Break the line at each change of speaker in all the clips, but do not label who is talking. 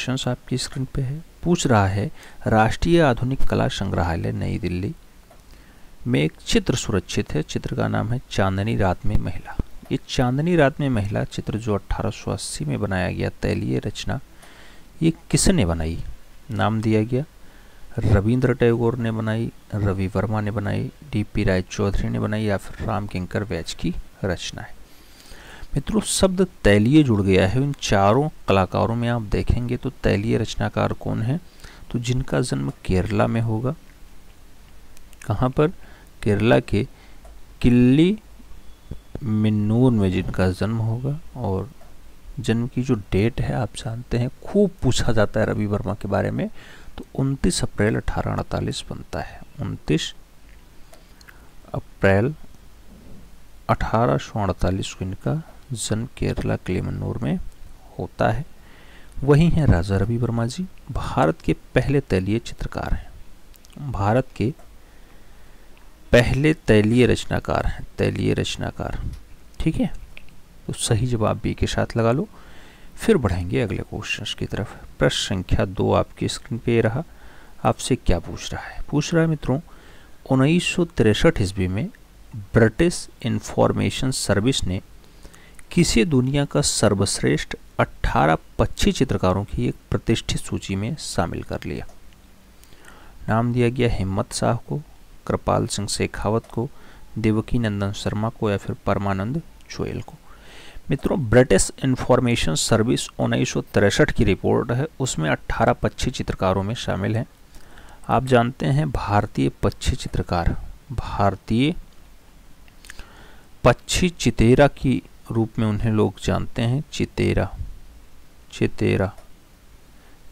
Questions आपकी screen पे है। पूछ रहा है राष्ट्रीय आधुनिक कला संग्रहालय नई दिल्ली में एक चित्र सुरक्षित है। चित्र का नाम है चांदनी रात में महिला। ये चांदनी रात में महिला चित्र जो 1880 में बनाया गया तैलीय रचना, ये किसने बनाई? नाम दिया गया रविंद्र टैगोर ने बनाई, रवि वर्मा ने बनाई, डीपी राय चौधरी ने बनाई या फिर राम किंकर वैज की रचना है। मित्रों, शब्द तैलीय जुड़ गया है इन चारों कलाकारों में। आप देखेंगे तो तैलीय रचनाकार कौन है, तो जिनका जन्म केरला में होगा। कहाँ पर? केरला के किल्ली मिन्नूर में जिनका जन्म होगा। और जन्म की जो डेट है आप जानते हैं, खूब पूछा जाता है रवि वर्मा के बारे में, तो 29 अप्रैल 1848 बनता है। 29 अप्रैल 1848 को इनका जन्म केरला किल्लीमन्नूर में होता है। वही हैं राजा रवि वर्मा जी, भारत के पहले तैलीय चित्रकार हैं। भारत के पहले तैलीय रचनाकार हैं, तैलीय रचनाकार। ठीक है, तो सही जवाब बी के साथ लगा लो। फिर बढ़ेंगे अगले क्वेश्चन की तरफ। प्रश्न संख्या 2 आपकी स्क्रीन पे रहा। आपसे क्या पूछ रहा है? पूछ रहा है मित्रों 1963 ईस्वी में ब्रिटिश इंफॉर्मेशन सर्विस ने किसी दुनिया का सर्वश्रेष्ठ 18 पक्षी चित्रकारों की एक प्रतिष्ठित सूची में शामिल कर लिया। नाम दिया गया हिम्मत शाह को, कृपाल सिंह शेखावत को, देवकी नंदन शर्मा को या फिर परमानंद चोयल को। मित्रों, ब्रिटिश इंफॉर्मेशन सर्विस 1963 की रिपोर्ट है, उसमें 18 पक्षी चित्रकारों में शामिल हैं। आप जानते हैं भारतीय पक्षी चित्रकार, भारतीय पक्षी चितेरा की रूप में उन्हें लोग जानते हैं। चितेरा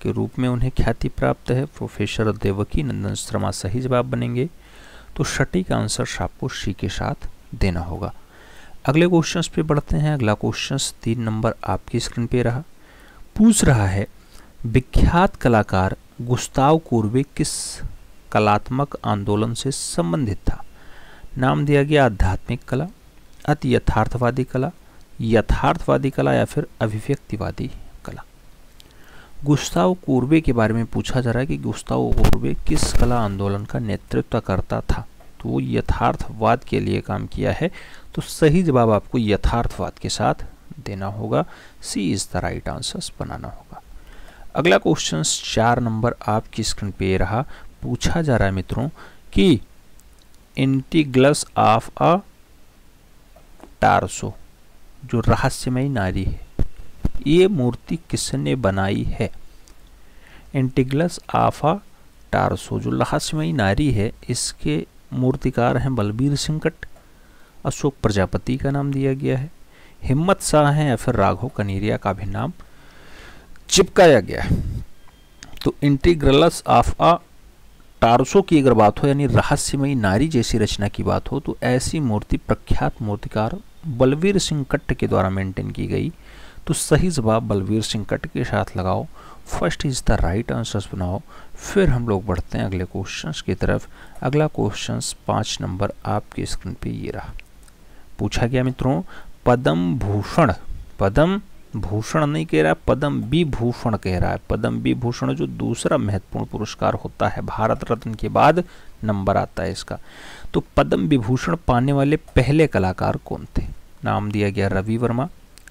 के रूप में उन्हें ख्याति प्राप्त है। प्रोफेसर देवकी नंदन शर्मा सही जवाब बनेंगे। तो सटीक आंसर आपको सी के साथ देना होगा। अगले क्वेश्चंस पे बढ़ते हैं। अगला क्वेश्चंस 3 नंबर आपकी स्क्रीन पे रहा। पूछ रहा है विख्यात कलाकार गुस्ताव कुर्वे किस कलात्मक आंदोलन से संबंधित था? नाम दिया गया आध्यात्मिक कला, अति यथार्थवादी कला, यथार्थवादी कला या फिर अभिव्यक्तिवादी कला। गुस्ताव कुर्वे के बारे में पूछा जा रहा है कि गुस्ताव कुर्वे किस कला आंदोलन का नेतृत्व करता था? तो वो यथार्थवाद के लिए काम किया है। तो सही जवाब आपको यथार्थवाद के साथ देना होगा। सी इज द राइट आंसर्स बनाना होगा। अगला क्वेश्चन 4 नंबर आपकी स्क्रीन पे रहा। पूछा जा रहा है मित्रों कि इंटीग्लस ऑफ अ टार्सो, जो रहस्यमयी नारी है, ये मूर्ति किसने बनाई है? इंटीग्लस ऑफ अ टार्सो, जो रहस्यमयी नारी है, इसके मूर्तिकार हैं बलबीर सिंह कट, अशोक प्रजापति का नाम दिया गया है, हिम्मत शाह हैं या फिर राघव कनेरिया का भी नाम चिपकाया गया है। तो इंटीग्रलस ऑफ अ टार्सो की अगर बात हो, यानी रहस्यमयी नारी जैसी रचना की बात हो, तो ऐसी मूर्ति प्रख्यात मूर्तिकार बलबीर सिंह कट्ट के द्वारा मेंटेन की गई। तो सही जवाब बलबीर सिंह कट्ट के साथ लगाओ। First is the right answers बनाओ। फिर हम लोग बढ़ते हैं अगले क्वेश्चंस की तरफ। अगला क्वेश्चंस 5 नंबर आपकी स्क्रीन पे ये रहा। पूछा गया मित्रों पद्म भूषण, पद्म भूषण नहीं कह रहा है, पद्म विभूषण कह रहा है। पद्म विभूषण जो दूसरा महत्वपूर्ण पुरस्कार होता है, भारत रत्न के बाद नंबर आता है इसका। तो पद्म विभूषण पाने वाले पहले कलाकार कौन थे? नाम दिया गया रवि वर्मा,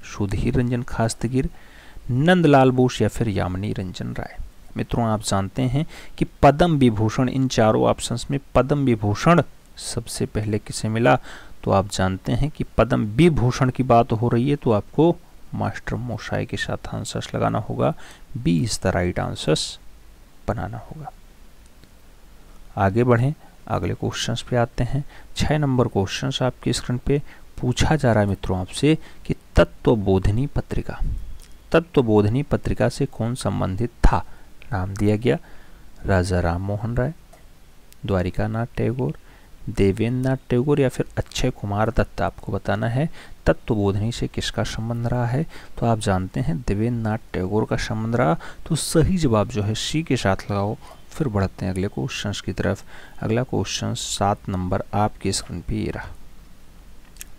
सुधीर रंजन खास्तगिर, नंदलाल बोस या फिर यामिनी रंजन राय। मित्रों, आप जानते हैं कि पद्म विभूषण, इन चारों ऑप्शंस में पद्म विभूषण सबसे पहले किसे मिला? तो आप जानते हैं कि पद्म विभूषण की बात हो रही है, तो आपको मास्टर मोशाई के साथ आंसर्स लगाना होगा। B is the right answers बनाना होगा। आगे बढ़ें, अगले क्वेश्चंस पे आते हैं। 6 नंबर क्वेश्चंस आपकी स्क्रीन पे। पूछा जा रहा है मित्रों आपसे कि तत्वबोधिनी पत्रिका, तत्वबोधिनी पत्रिका से कौन संबंधित था? नाम दिया गया राजा राम मोहन राय, द्वारिकानाथ टैगोर, देवेंद्र नाथ टैगोर या फिर अक्षय कुमार दत्त। आपको बताना है तत्वबोधिनी से किसका संबंध रहा है। तो आप जानते हैं देवेंद्र नाथ टैगोर का संबंध रहा। तो सही जवाब जो है सी के साथ लगाओ। फिर बढ़ते हैं अगले क्वेश्चंस की तरफ। अगला क्वेश्चन 7 नंबर आपकी स्क्रीन पे ये रहा।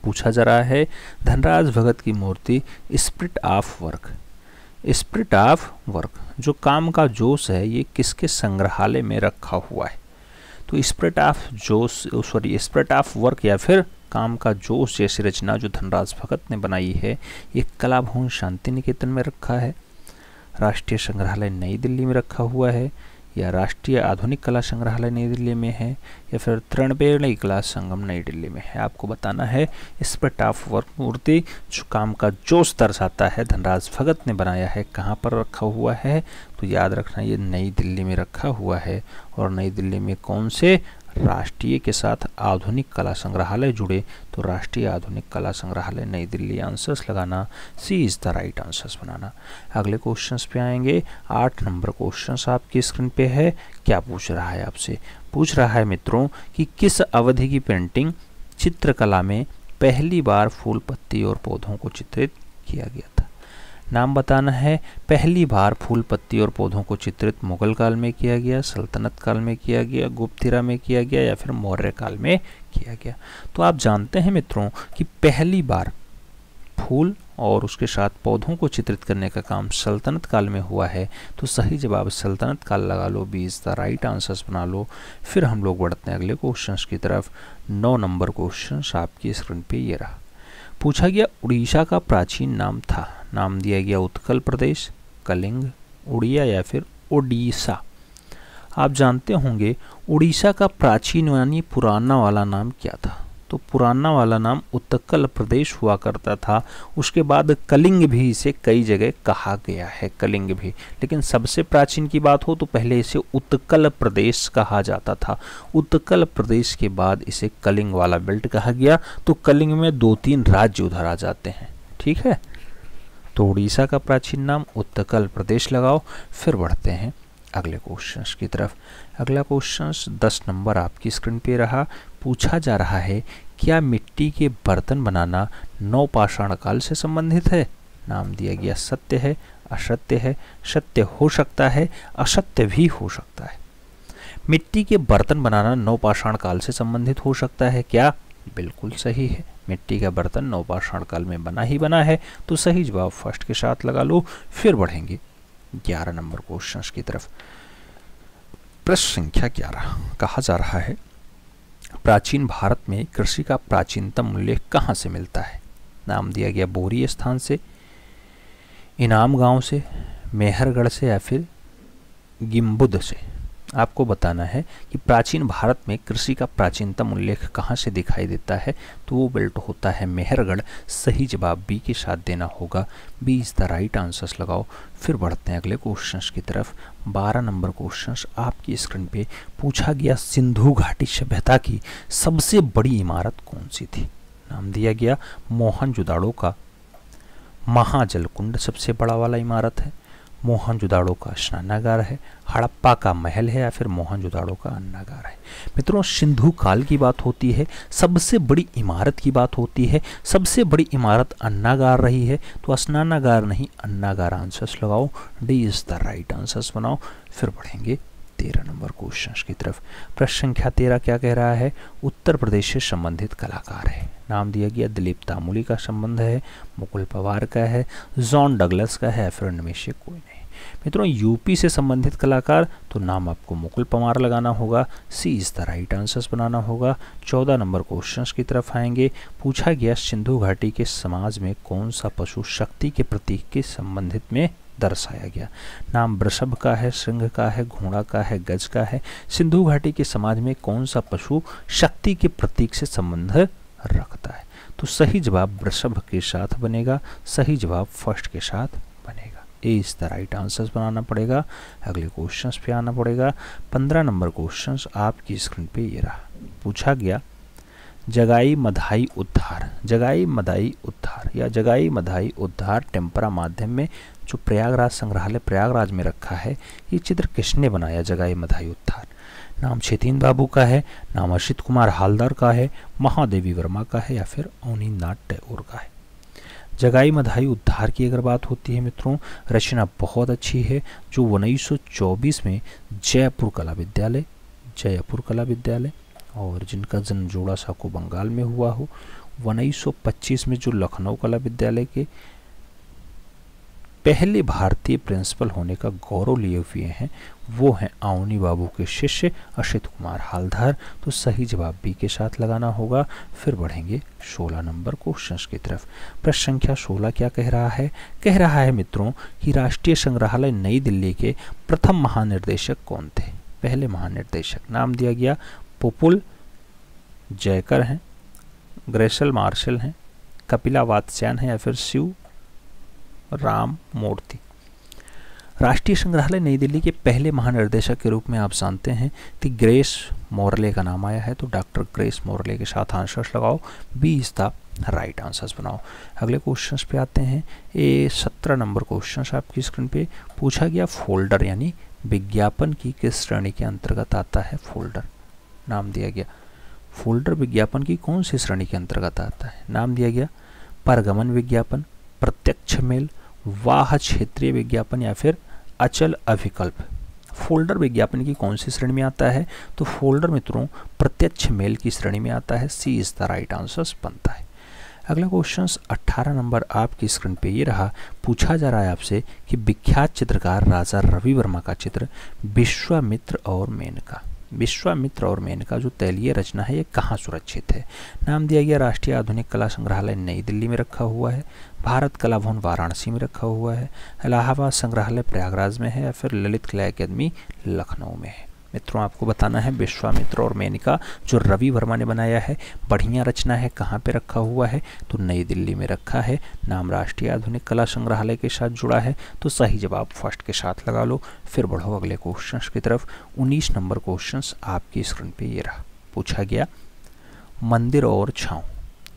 पूछा जा रहा है धनराज भगत की मूर्ति spirit of work, spirit of work जो काम का जोश है ये किसके संग्रहालय में रखा हुआ है? तो स्पिरिट ऑफ वर्क या फिर काम का जोश जैसी रचना जो धनराज भगत ने बनाई है ये कला भवन शांति निकेतन में रखा है, राष्ट्रीय संग्रहालय नई दिल्ली में रखा हुआ है, या राष्ट्रीय आधुनिक कला संग्रहालय नई दिल्ली में है, या फिर त्रिवेणी कला संगम नई दिल्ली में है। आपको बताना है। स्पिरिट ऑफ वर्क मूर्ति जो काम का जोश दर्शाता है धनराज भगत ने बनाया है, कहाँ पर रखा हुआ है? तो याद रखना ये नई दिल्ली में रखा हुआ है। और नई दिल्ली में कौन से राष्ट्रीय के साथ आधुनिक कला संग्रहालय जुड़े? तो राष्ट्रीय आधुनिक कला संग्रहालय नई दिल्ली। आंसर्स लगाना, सी इज द राइट आंसर्स बनाना। अगले क्वेश्चंस पे आएंगे। 8 नंबर क्वेश्चंस आपकी स्क्रीन पे है। क्या पूछ रहा है आपसे? पूछ रहा है मित्रों कि किस अवधि की पेंटिंग चित्रकला में पहली बार फूल, पत्ती और पौधों को चित्रित किया गया था? नाम बताना है। पहली बार फूल, पत्ती और पौधों को चित्रित मुगल काल में किया गया, सल्तनत काल में किया गया, गुप्त में किया गया, या फिर मौर्य काल में किया गया। तो आप जानते हैं मित्रों कि पहली बार फूल और उसके साथ पौधों को चित्रित करने का काम सल्तनत काल में हुआ है। तो सही जवाब सल्तनत काल लगा लो, 20 द राइट आंसर्स बना लो। फिर हम लोग बढ़ते हैं अगले क्वेश्चंस की तरफ। 9 नंबर क्वेश्चन आपकी स्क्रीन पे ये रहा। पूछा गया उड़ीसा का प्राचीन नाम था। नाम दिया गया उत्कल प्रदेश, कलिंग, उड़िया या फिर ओडिशा। आप जानते होंगे उड़ीसा का प्राचीन यानी पुराना वाला नाम क्या था? तो पुराना वाला नाम उत्कल प्रदेश हुआ करता था। उसके बाद कलिंग भी इसे कई जगह कहा गया है, कलिंग भी। लेकिन सबसे प्राचीन की बात हो तो पहले इसे उत्कल प्रदेश कहा जाता था। उत्कल प्रदेश के बाद इसे कलिंग वाला बेल्ट कहा गया। तो कलिंग में 2-3 राज्य उधर आ जाते हैं, ठीक है। तो उड़ीसा का प्राचीन नाम उत्कल प्रदेश लगाओ। फिर बढ़ते हैं अगले क्वेश्चंस की तरफ। अगला क्वेश्चंस 10 नंबर आपकी स्क्रीन पे रहा। पूछा जा रहा है क्या मिट्टी के बर्तन बनाना नवपाषाण काल से संबंधित है? नाम दिया गया सत्य है, असत्य है, सत्य हो सकता है, असत्य भी हो सकता है। मिट्टी के बर्तन बनाना नवपाषाण काल से संबंधित हो सकता है क्या? बिल्कुल सही है। मिट्टी का बर्तन नवपाषाण काल में बना ही बना है। तो सही जवाब फर्स्ट के साथ लगा लो। फिर बढ़ेंगे 11 नंबर क्वेश्चंस की तरफ। प्रश्न संख्या 11 कहा जा रहा है प्राचीन भारत में कृषि का प्राचीनतम उल्लेख कहाँ से मिलता है? नाम दिया गया बोरी स्थान से, इनाम गांव से, मेहरगढ़ से या फिर गिम्बुद से। आपको बताना है कि प्राचीन भारत में कृषि का प्राचीनतम उल्लेख कहाँ से दिखाई देता है? तो वो बेल्ट होता है मेहरगढ़। सही जवाब बी के साथ देना होगा। B is the right answers लगाओ। फिर बढ़ते हैं अगले क्वेश्चंस की तरफ। 12 नंबर क्वेश्चंस आपकी स्क्रीन पे। पूछा गया सिंधु घाटी सभ्यता की सबसे बड़ी इमारत कौन सी थी? नाम दिया गया मोहनजोदाड़ो का महाजल कुंड सबसे बड़ा वाला इमारत है, मोहनजोदाड़ो का स्नानागार है, हड़प्पा का महल है, या फिर मोहनजोदाड़ो का अन्नागार है। मित्रों सिंधु काल की बात होती है, सबसे बड़ी इमारत की बात होती है। सबसे बड़ी इमारत अन्नागार रही है। तो स्नानागार नहीं अन्नागार आंसर्स लगाओ। D is the right answers बनाओ। फिर बढ़ेंगे 13 नंबर क्वेश्चन की तरफ। प्रश्न संख्या 13 क्या कह रहा है? उत्तर प्रदेश से संबंधित कलाकार है। नाम दिया गया दिलीप तामुली का संबंध है, मुकुल पवार का है, जॉन डगलस का है, फिर इनमें से कोई नहीं। मित्रों यूपी से संबंधित कलाकार तो नाम आपको मुकुल पवार लगाना होगा। सी इज द राइट आंसर्स बनाना होगा। 14 नंबर क्वेश्चंस की तरफ आएंगे। पूछा गया सिंधु घाटी के समाज में कौन सा पशु शक्ति के प्रतीक के संबंधित में दर्शाया गया? नाम वृषभ का है, सिंह का है, घोड़ा का है, गज का है। सिंधु घाटी के समाज में कौन सा पशु शक्ति के प्रतीक से संबंध रखता है? तो सही जवाब वृषभ के साथ बनेगा। सही जवाब फर्स्ट के साथ बनेगा। ए इज द राइट आंसर्स बनाना पड़ेगा। अगले क्वेश्चंस पे आना पड़ेगा। 15 नंबर क्वेश्चंस आपकी स्क्रीन पे ये रहा। पूछा गया जगाई मधाई उद्धार, जगाई मधाई उद्धार या जगाई मधाई उद्धार टेम्परा माध्यम में जो प्रयागराज संग्रहालय प्रयागराज में रखा है, ये चित्र किसने बनाया? जगाई मधाई उद्धार। नाम छेतीन बाबू का है, नाम असित कुमार हालदार का है, महादेवी वर्मा का है, या फिर अवनींद्रनाथ टैगोर का है। जगाई मधाई उद्धार की अगर बात होती है मित्रों, रचना बहुत अच्छी है जो 1924 में जयपुर कला विद्यालय और जिनका जन्म जोड़ा साको बंगाल में हुआ हो, 1925 में जो लखनऊ कला विद्यालय के पहले भारतीय प्रिंसिपल होने का गौरव लिए हुए हैं वो हैं अवनी बाबू के शिष्य असित कुमार हालधर। तो सही जवाब बी के साथ लगाना होगा। फिर बढ़ेंगे 16 नंबर क्वेश्चन की तरफ। प्रश्न संख्या 16 क्या कह रहा है? कह रहा है मित्रों कि राष्ट्रीय संग्रहालय नई दिल्ली के प्रथम महानिर्देशक कौन थे? पहले महानिर्देशक नाम दिया गया पुपुल जयकर हैं, ग्रेसल मार्शल हैं, कपिला वात्स्यायन है या फिर शिव राम मूर्ति। राष्ट्रीय संग्रहालय नई दिल्ली के पहले महानिर्देशक के रूप में आप जानते हैं कि ग्रेस मोरले का नाम आया है। तो डॉक्टर ग्रेस मोरले के साथ आंसर्स लगाओ, B is the right answers बनाओ। अगले क्वेश्चंस पे आते हैं। ये 17 नंबर क्वेश्चंस आपकी स्क्रीन पे पूछा गया। फोल्डर यानी विज्ञापन की किस श्रेणी के अंतर्गत आता है? फोल्डर नाम दिया गया। फोल्डर विज्ञापन की कौन सी श्रेणी के अंतर्गत आता है? नाम दिया गया परगमन विज्ञापन, प्रत्यक्ष मेल, वाह क्षेत्रीय विज्ञापन या फिर अचल अभिकल्प। फोल्डर विज्ञापन की कौन सी श्रेणी में आता है? तो फोल्डर मित्रों प्रत्यक्ष मेल की श्रेणी में आता है। सी इज द राइट आंसर बनता है। अगला क्वेश्चन 18 नंबर आपकी स्क्रीन पे ये रहा। पूछा जा रहा है आपसे कि विख्यात चित्रकार राजा रवि वर्मा का चित्र विश्वामित्र और मेनका, विश्वामित्र और मेनका जो तैलीय रचना है ये कहाँ सुरक्षित है? नाम दिया गया राष्ट्रीय आधुनिक कला संग्रहालय नई दिल्ली में रखा हुआ है, भारत कला भवन वाराणसी में रखा हुआ है, इलाहाबाद संग्रहालय प्रयागराज में है या फिर ललित कला अकादमी लखनऊ में है। मित्रों आपको बताना है विश्वामित्र और मेनका जो रवि वर्मा ने बनाया है, बढ़िया रचना है, कहाँ पे रखा हुआ है? तो नई दिल्ली में रखा है। नाम राष्ट्रीय आधुनिक कला संग्रहालय के साथ जुड़ा है। तो सही जवाब फर्स्ट के साथ लगा लो। फिर बढ़ो अगले क्वेश्चन की तरफ। 19 नंबर क्वेश्चन आपकी स्क्रीन पे ये रहा। पूछा गया मंदिर और छाँव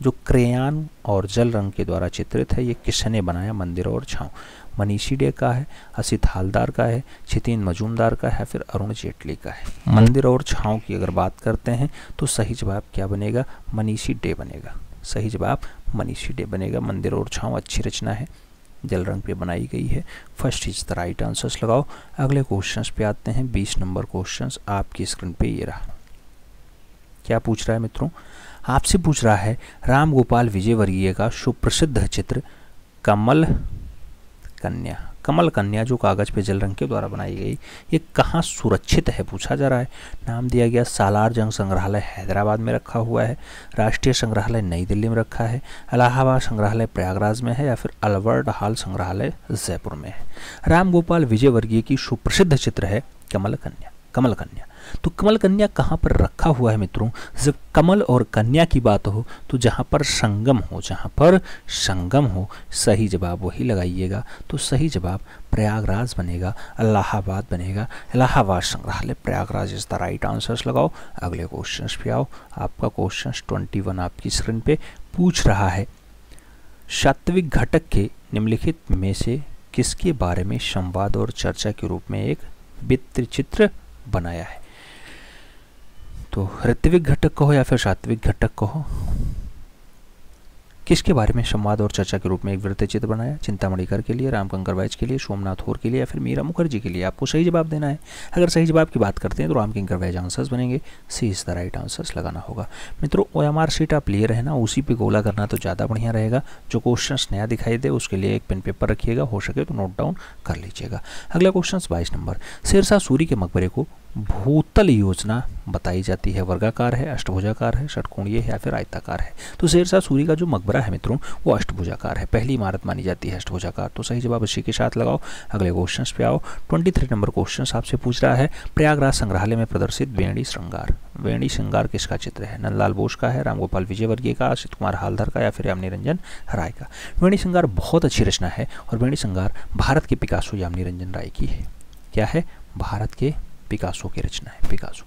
जो क्रेयान और जल रंग के द्वारा चित्रित है ये किसने बनाया? मंदिर और छाँव मनीषी डे का है, असित हालदार का है, छितिन मजूमदार का है, फिर अरुण जेटली का है। मंदिर और छाँव की अगर बात करते हैं तो सही जवाब क्या बनेगा? मनीषी डे बनेगा। सही जवाब मनीषी डे बनेगा। मंदिर और छाँव अच्छी रचना है, जल रंग पे बनाई गई है। First is the right answers लगाओ। अगले क्वेश्चंस पे आते हैं। 20 नंबर क्वेश्चंस आपकी स्क्रीन पे ये रहा। क्या पूछ रहा है मित्रों? आपसे पूछ रहा है राम गोपाल विजयवर्गीय का सुप्रसिद्ध चित्र कमल कन्या, कमल कन्या जो कागज पे जल रंग के द्वारा बनाई गई ये कहाँ सुरक्षित है पूछा जा रहा है। नाम दिया गया सालार जंग संग्रहालय हैदराबाद में रखा हुआ है, राष्ट्रीय संग्रहालय नई दिल्ली में रखा है, इलाहाबाद संग्रहालय प्रयागराज में है या फिर अल्बर्ट हॉल संग्रहालय जयपुर में है। राम गोपाल विजयवर्गीय की सुप्रसिद्ध चित्र है कमल कन्या। कमल कन्या तो कमल कन्या कहाँ पर रखा हुआ है मित्रों? जब कमल और कन्या की बात हो तो जहाँ पर संगम हो, जहाँ पर संगम हो, सही जवाब वही लगाइएगा। तो सही जवाब प्रयागराज बनेगा, इलाहाबाद बनेगा। इलाहाबाद संग्रहालय Prayagraj is the right answers लगाओ। अगले क्वेश्चन पे आओ। आपका क्वेश्चन 21 आपकी स्क्रीन पे पूछ रहा है सात्विक घटक के निम्नलिखित में से किसके बारे में संवाद और चर्चा के रूप में एक वृत्त चित्र बनाया है? तो ऋत्विक घटक कहो या फिर सात्विक घटक कहो, किसके बारे में संवाद और चर्चा के रूप में एक वृत्त चित्र बनाया? चिंतामणिकर के लिए, राम कंकर बैज के लिए, सोमनाथ होर के लिए या फिर मीरा मुखर्जी के लिए? आपको सही जवाब देना है। अगर सही जवाब की बात करते हैं तो राम कंकर बैज आंसर्स बनेंगे। सी इज द राइट आंसर्स लगाना होगा। मित्रों OMR शीट आप ले रहे ना, उसी पे गोला करना तो ज़्यादा बढ़िया रहेगा। जो क्वेश्चन नया दिखाई दे उसके लिए एक पेन पेपर रखिएगा, हो सके तो नोट डाउन कर लीजिएगा। अगला क्वेश्चन 22 नंबर। शेरशाह सूरी के मकबरे को भूतल योजना बताई जाती है, वर्गाकार है, अष्टभुजाकार है, षटकोणीय है या फिर आयताकार है? तो शेरशाह सूरी का जो मकबरा है मित्रों वो अष्टभुजाकार है, पहली इमारत मानी जाती है अष्टभुजाकार। तो सही जवाब इसी के साथ लगाओ। अगले क्वेश्चन पे आओ। 23 नंबर क्वेश्चन आपसे पूछ रहा है प्रयागराज संग्रहालय में प्रदर्शित वेणी श्रृंगार, वेणी श्रृंगार किसका चित्र है? नंदलाल बोस का है, राम गोपाल विजयवर्गीय का, असित कुमार हालधर का या फिर यामिनी रंजन राय का? वेणी श्रृंगार बहुत अच्छी रचना है और वेणी श्रृंगार भारत के पिकासो यामिनी रंजन राय की है। क्या है? भारत के पिकासो की रचना है। पिकासो,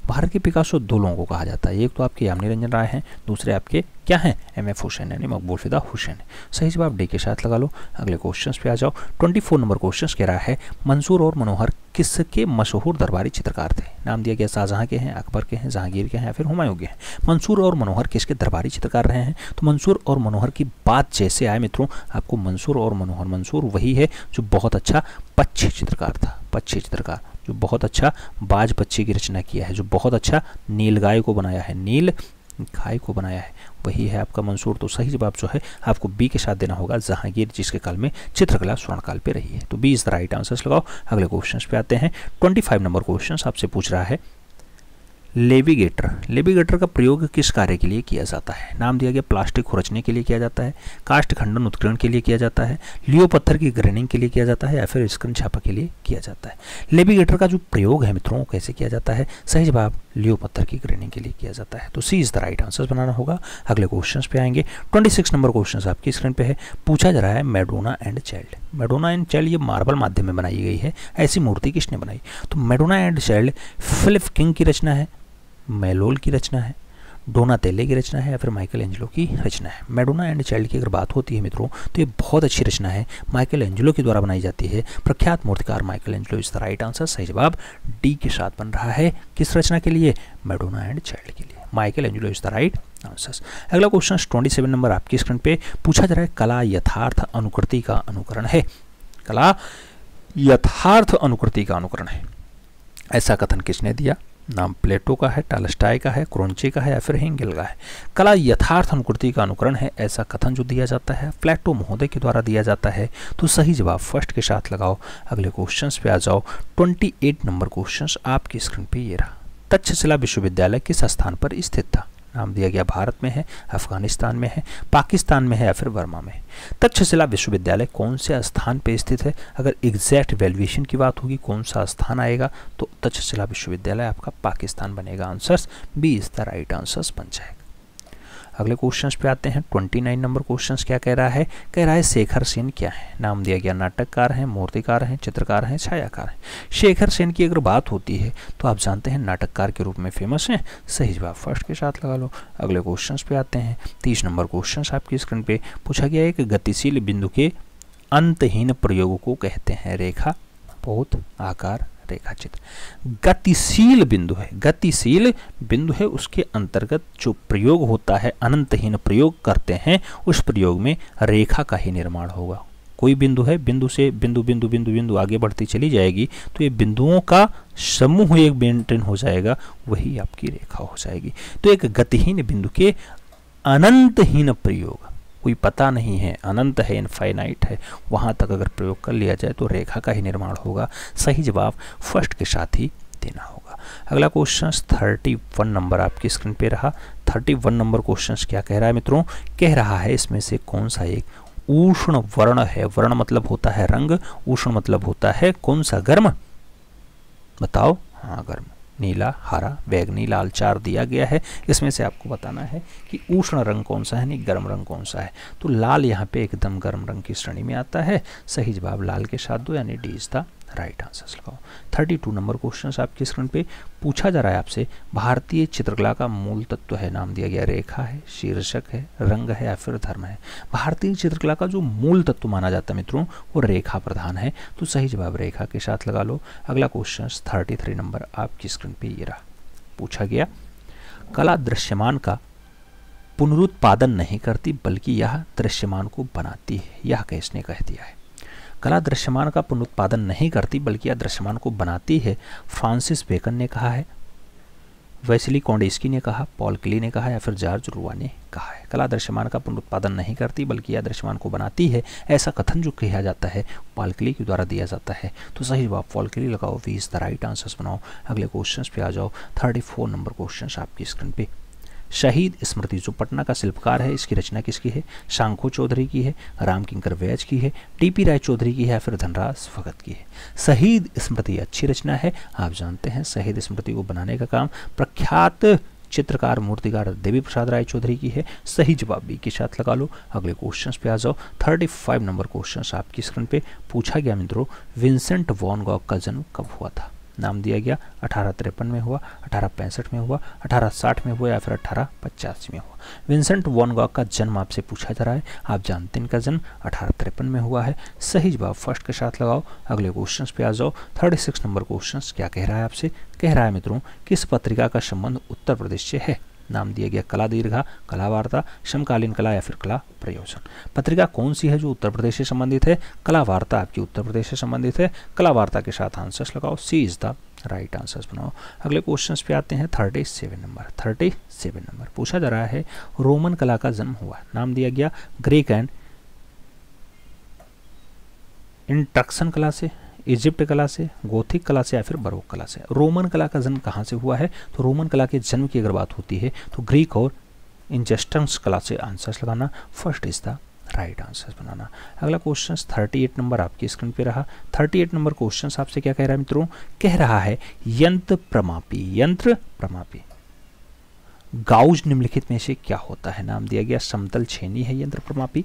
भारत के पिकासो दो लोगों को कहा जाता है, एक तो आपके यामिनी रंजन राय हैं, दूसरे आपके क्या हैं? MF हुसैन यानी मकबूल फिदा हुसैन। सही जवाब डी के साथ लगा लो। अगले क्वेश्चन पे आ जाओ। 24 नंबर क्वेश्चन कह रहा है मंसूर और मनोहर किसके मशहूर दरबारी चित्रकार थे? नाम दिया गया शाहजहां के हैं, अकबर के हैं, जहांगीर के हैं या फिर हुमायूं के हैं? मंसूर और मनोहर किसके दरबारी चित्रकार रहे हैं? तो मंसूर और मनोहर की बात जैसे आए मित्रों आपको मंसूर और मनोहर, मंसूर वही है जो बहुत अच्छा पक्षी चित्रकार था, पक्षी चित्रकार जो बहुत अच्छा बाज पक्षी की रचना किया है, जो बहुत अच्छा नीलगाय को बनाया है, नील गाय को बनाया है, वही है आपका मंसूर। तो सही जवाब जो है आपको बी के साथ देना होगा, जहांगीर जिसके काल में चित्रकला स्वर्णकाल पे रही है। तो B is the right answers लगाओ। अगले क्वेश्चन पे आते हैं। 25 नंबर क्वेश्चन आपसे पूछ रहा है लेविगेटर। लेविगेटर का प्रयोग किस कार्य के लिए किया जाता है? नाम दिया गया प्लास्टिक खुरचने के लिए किया जाता है, काष्ठ खंडन उत्कीर्ण के लिए किया जाता है, लियो पत्थर की ग्रेनिंग के लिए किया जाता है, या फिर स्क्रीन छापा के लिए किया जाता है। लेविगेटर का जो प्रयोग है मित्रों कैसे किया जाता है? सही जवाब लियो पत्थर की ग्रेनिंग के लिए किया जाता है। तो सी इज द राइट आंसर बनाना होगा। अगले क्वेश्चन पे आएंगे। 26 नंबर क्वेश्चन आपकी स्क्रीन पे है। पूछा जा रहा है Madonna and child. Madonna and child ये मार्बल माध्यम में बनाई गई है, ऐसी मूर्ति किसने बनाई? तो Madonna and child Philip King की रचना है, मेलोल की रचना है, डोनातेले की रचना है, या फिर माइकल एंजेलो की रचना है। मैडोना एंड चाइल्ड की अगर बात होती है मित्रों तो ये बहुत अच्छी रचना है, माइकल एंजेलो के द्वारा बनाई जाती है। प्रख्यात मूर्तिकार Michael Angelo is the right answer. सही जवाब डी के साथ बन रहा है। किस रचना के लिए? मैडोना एंड चाइल्ड के लिए। Michael Angelo is the right answer. अगला क्वेश्चन 27 नंबर आपकी स्क्रीन पे पूछा जा रहा है कला यथार्थ अनुकृति का अनुकरण है। कला यथार्थ अनुकृति का अनुकरण है, ऐसा कथन किसने दिया? नाम प्लेटो का है, टालस्टाय का है, क्रोंचे का है, या फिर हेंगेल का है। कला यथार्थ अनुकृति का अनुकरण है, ऐसा कथन जो दिया जाता है प्लेटो महोदय के द्वारा दिया जाता है। तो सही जवाब फर्स्ट के साथ लगाओ। अगले क्वेश्चंस पे आ जाओ। 28 नंबर क्वेश्चंस आपकी स्क्रीन पे ये रहा। तक्षशिला विश्वविद्यालय किस स्थान पर स्थित था? नाम दिया गया भारत में है, अफगानिस्तान में है, पाकिस्तान में है, या फिर बर्मा में। तक्षशिला विश्वविद्यालय कौन से स्थान पे स्थित है? अगर एग्जैक्ट वैल्यूएशन की बात होगी कौन सा स्थान आएगा तो तक्षशिला विश्वविद्यालय आपका पाकिस्तान बनेगा। Answers B is the right answers बन जाएगा। अगले क्वेश्चंस पे आते हैं। 29 नंबर क्वेश्चंस क्या कह रहा है? कह रहा है शेखर सेन क्या है? नाम दिया गया नाटककार हैं, मूर्तिकार हैं, चित्रकार हैं, छायाकार हैं। शेखर सेन की अगर बात होती है तो आप जानते हैं नाटककार के रूप में फेमस हैं। सही जवाब फर्स्ट के साथ लगा लो। अगले क्वेश्चंस पे आते हैं। 30 नंबर क्वेश्चंस आपकी स्क्रीन पे पूछा गया है कि गतिशील बिंदु के अंतहीन प्रयोग को कहते हैं रेखा, बहुत, आकार, रेखा चित्र। गतिशील बिंदु है, गतिशील बिंदु है, उसके अंतर्गत जो प्रयोग होता है अनंतहीन प्रयोग करते हैं उस प्रयोग में रेखा का ही निर्माण होगा। कोई बिंदु है, बिंदु से बिंदु बिंदु बिंदु बिंदु आगे बढ़ती चली जाएगी तो ये बिंदुओं का समूह एक मेंटेन हो जाएगा, वही आपकी रेखा हो जाएगी। तो एक गतिहीन बिंदु के अनंतहीन प्रयोग, कोई पता नहीं है, अनंत है, इनफाइनाइट है, वहाँ तक अगर प्रयोग कर लिया जाए तो रेखा का ही निर्माण होगा। सही जवाब फर्स्ट के साथ ही देना होगा। अगला क्वेश्चन 31 नंबर आपकी स्क्रीन पे रहा। 31 नंबर क्वेश्चन क्या कह रहा है मित्रों? कह रहा है इसमें से कौन सा एक उष्ण वर्ण है? वर्ण मतलब होता है रंग, उष्ण मतलब होता है कौन सा? गर्म। बताओ। हाँ गर्म। नीला, हरा, बैगनी, लाल 4 दिया गया है। इसमें से आपको बताना है कि उष्ण रंग कौन सा है, नहीं गर्म रंग कौन सा है। तो लाल यहाँ पे एकदम गर्म रंग की श्रेणी में आता है। सही जवाब लाल के साथ दो, यानी D is the right answer लगाओ। 32 नंबर क्वेश्चन आपकी स्क्रीन पे पूछा जा रहा है आपसे भारतीय चित्रकला का मूल तत्व है। नाम दिया गया रेखा है, शीर्षक है, रंग है, या फिर धर्म है। भारतीय चित्रकला का जो मूल तत्व माना जाता है मित्रों वो रेखा प्रधान है। तो सही जवाब रेखा के साथ लगा लो। अगला क्वेश्चन 33 नंबर आपकी स्क्रीन पे ये रहा। पूछा गया कला दृश्यमान का पुनरुत्पादन नहीं करती बल्कि यह दृश्यमान को बनाती है, यह किसने कह दिया है? कला दृश्यमान का पुनरुत्पादन नहीं करती बल्कि यह दृश्यमान को बनाती है। फ्रांसिस बेकन ने कहा है, वेस्ली कॉन्डेस्की ने कहा, पॉल क्ली ने कहा, या फिर जॉर्ज रुआ ने कहा है। कला दृश्यमान का पुनरुत्पादन नहीं करती बल्कि यह दृश्यमान को बनाती है, ऐसा कथन जो किया जाता है पॉल क्ली के द्वारा दिया जाता है। तो सही जवाब पॉल क्ली लगाओ, B is the right answers बनाओ। अगले क्वेश्चन पे आ जाओ। 34 नंबर क्वेश्चन आपकी स्क्रीन पे। शहीद स्मृति जो पटना का शिल्पकार है, इसकी रचना किसकी है? शांखो चौधरी की है, राम किंकर वैज की है, टीपी राय चौधरी की है, या फिर धनराज भगत की है। शहीद स्मृति अच्छी रचना है। आप जानते हैं शहीद स्मृति को बनाने का काम प्रख्यात चित्रकार मूर्तिकार देवी प्रसाद राय चौधरी की है। सही जवाब बी के साथ लगा लो। अगले क्वेश्चन पे आ जाओ। 35 नंबर क्वेश्चन आपकी स्क्रीन पे पूछा गया मित्रों विंसेंट वैन गॉग का जन्म कब हुआ था? नाम दिया गया 1853 में हुआ, 1865 में हुआ, 1860 में हुआ, या फिर 1885 में हुआ। विंसेंट वैन गॉग का जन्म आपसे पूछा जा रहा है। आप जानते हैं इनका जन्म 1853 में हुआ है। सही जवाब फर्स्ट के साथ लगाओ। अगले क्वेश्चन पे आ जाओ। 36 नंबर क्वेश्चन क्या कह रहा है आपसे? कह रहा है मित्रों किस पत्रिका का संबंध उत्तर प्रदेश से है? नाम दिया गया कला दीर्घा, कला वार्ता, समकालीन कला, या फिर कला प्रयोजन। पत्रिका कौन सी है जो उत्तर प्रदेश से संबंधित है? कला वार्ता आपकी उत्तर प्रदेश से संबंधित है। कला वार्ता के साथ आंसर्स लगाओ, सी इज द राइट आंसर्स बनाओ। अगले क्वेश्चंस पे आते हैं 37 नंबर। 37 नंबर पूछा जा रहा है रोमन कला का जन्म हुआ, नाम दिया गया ग्रीक एंड इंट्रक्शन कला से, इजिप्ट कला से, गोथिक कला से या फिर बरोक कला से। रोमन कला का जन्म कहाँ से हुआ है? तो रोमन कला के जन्म की अगर बात होती है तो ग्रीक और इंजस्टन्स कला से आंसर्स लगाना, first is the right answers बनाना। अगला क्वेश्चन 38 नंबर आपकी स्क्रीन पे रहा। 38 नंबर क्वेश्चन आपसे क्या कह रहा है मित्रों? कह रहा है यंत्र प्रमापी, यंत्र प्रमापी गाउज निम्नलिखित में से क्या होता है? नाम दिया गया समतल छेनी है यंत्र प्रमापी,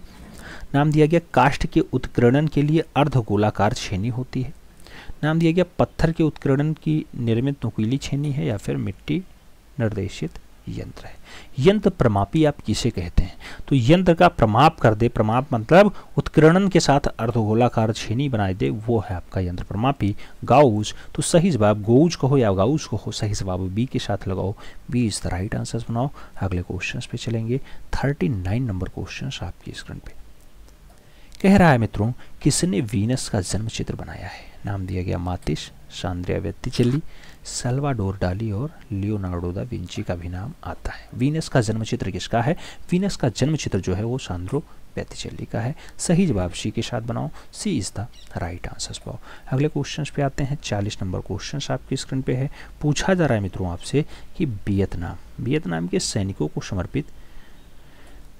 नाम दिया गया काष्ठ के उत्कीर्णन के लिए अर्धगोलाकार छेनी होती है, नाम दिया गया पत्थर के उत्कीर्णन की निर्मित नुकीली छेनी है या फिर मिट्टी निर्देशित यंत्र है। यंत्र प्रमापी आप किसे कहते हैं? तो यंत्र का प्रमाप कर दे, प्रमाप मतलब उत्कीर्णन के साथ अर्धगोलाकार छेनी बनाए दे, वो है आपका यंत्र प्रमापी। गाउज, तो सही जवाब गौज कहो या गाउज कहो, सही जवाब बी के साथ लगाओ, B is the right answers बनाओ। अगले क्वेश्चन पे चलेंगे। 39 नंबर क्वेश्चन आपकी स्क्रीन पे कह रहा है मित्रों किसने वीनस का जन्म चित्र बनाया है? नाम दिया गया मातिस, सांद्रिया वेत्तिचेल्ली, सल्वाडोर डाली और लियोनार्डो दा विंची का भी नाम आता है। वीनस का जन्म चित्र किसका है? वीनस का जन्म चित्र जो है वो सांद्रो वेत्तिचेल्ली का है। सही जवाब सी के साथ बनाओ, सी इज द राइट आंसर्स पाओ। अगले क्वेश्चन पे आते हैं। 40 नंबर क्वेश्चन आपकी स्क्रीन पे है। पूछा जा रहा है मित्रों आपसे कि वियतनाम के सैनिकों को समर्पित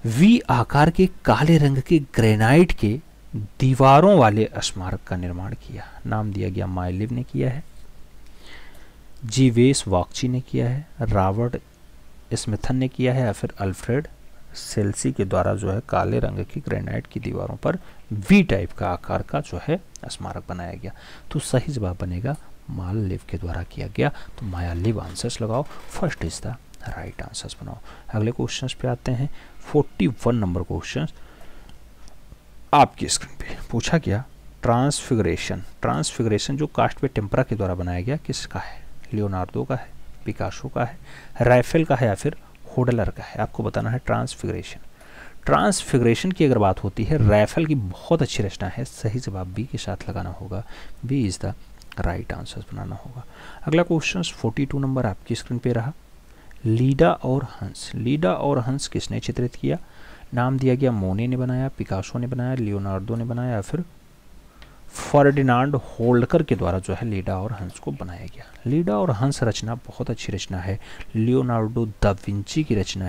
वी आकार के काले रंग के ग्रेनाइट के दीवारों वाले स्मारक का निर्माण किया, नाम दिया गया माइलिव ने किया है, जीवेस वाक्ची ने किया है, रॉबर्ट स्मिथन ने किया है या फिर अल्फ्रेड सेल्सी के द्वारा जो है काले रंग की ग्रेनाइट की दीवारों पर वी टाइप का आकार का जो है स्मारक बनाया गया। तो सही जवाब बनेगा माललिव के द्वारा किया गया। तो मायालिव आंसर्स लगाओ, first is the right answers बनाओ। अगले क्वेश्चंस पे आते हैं। 41 नंबर क्वेश्चन आपकी स्क्रीन पे पूछा गया ट्रांसफिगरेशन जो कास्ट पे टेम्परा के द्वारा बनाया गया किसका है? लियोनार्डो का है, पिकासो का है, राइफेल का है या फिर होडलर का है? आपको बताना है ट्रांसफिगरेशन की अगर बात होती है राइफेल की बहुत अच्छी रचना है, सही जवाब बी के साथ लगाना होगा, B is the right answer बनाना होगा। अगला क्वेश्चन 42 नंबर आपकी स्क्रीन पे रहा। लीडा और हंस किसने चित्रित किया? नाम दिया गया मोने ने बनाया, पिकासो ने बनाया, लियोनार्डो ने बनाया या फिर फर्डिनांड होल्डकर के द्वारा जो है लीडा और हंस को बनाया गया। लीडा और हंस रचना बहुत अच्छी रचना है, लियोनार्डो दा विंची की रचना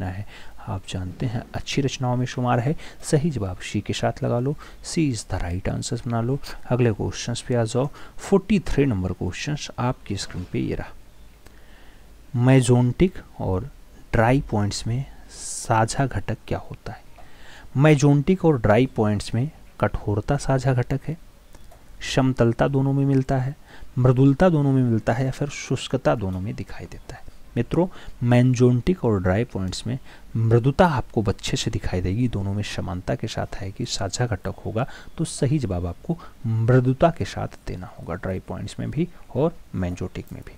है, आप जानते हैं अच्छी रचनाओं में शुमार है। सही जवाब सी के साथ लगा लो, सी इज द राइट आंसर बना लो। अगले क्वेश्चन पे आ जाओ। 43 नंबर क्वेश्चन आपकी स्क्रीन पे ये रहा। मेजोंटिक और ड्राई पॉइंट्स में साझा घटक क्या होता है? मेजोंटिक और ड्राई पॉइंट्स में कठोरता साझा घटक है, समतलता दोनों में मिलता है, मृदुलता दोनों में मिलता है या फिर शुष्कता दोनों में दिखाई देता है। मित्रों मेजोंटिक और ड्राई पॉइंट्स में मृदुता आपको अच्छे से दिखाई देगी, दोनों में समानता के साथ है कि साझा घटक होगा, तो सही जवाब आपको मृदुता के साथ देना होगा, ड्राई पॉइंट्स में भी और मेजोंटिक में भी।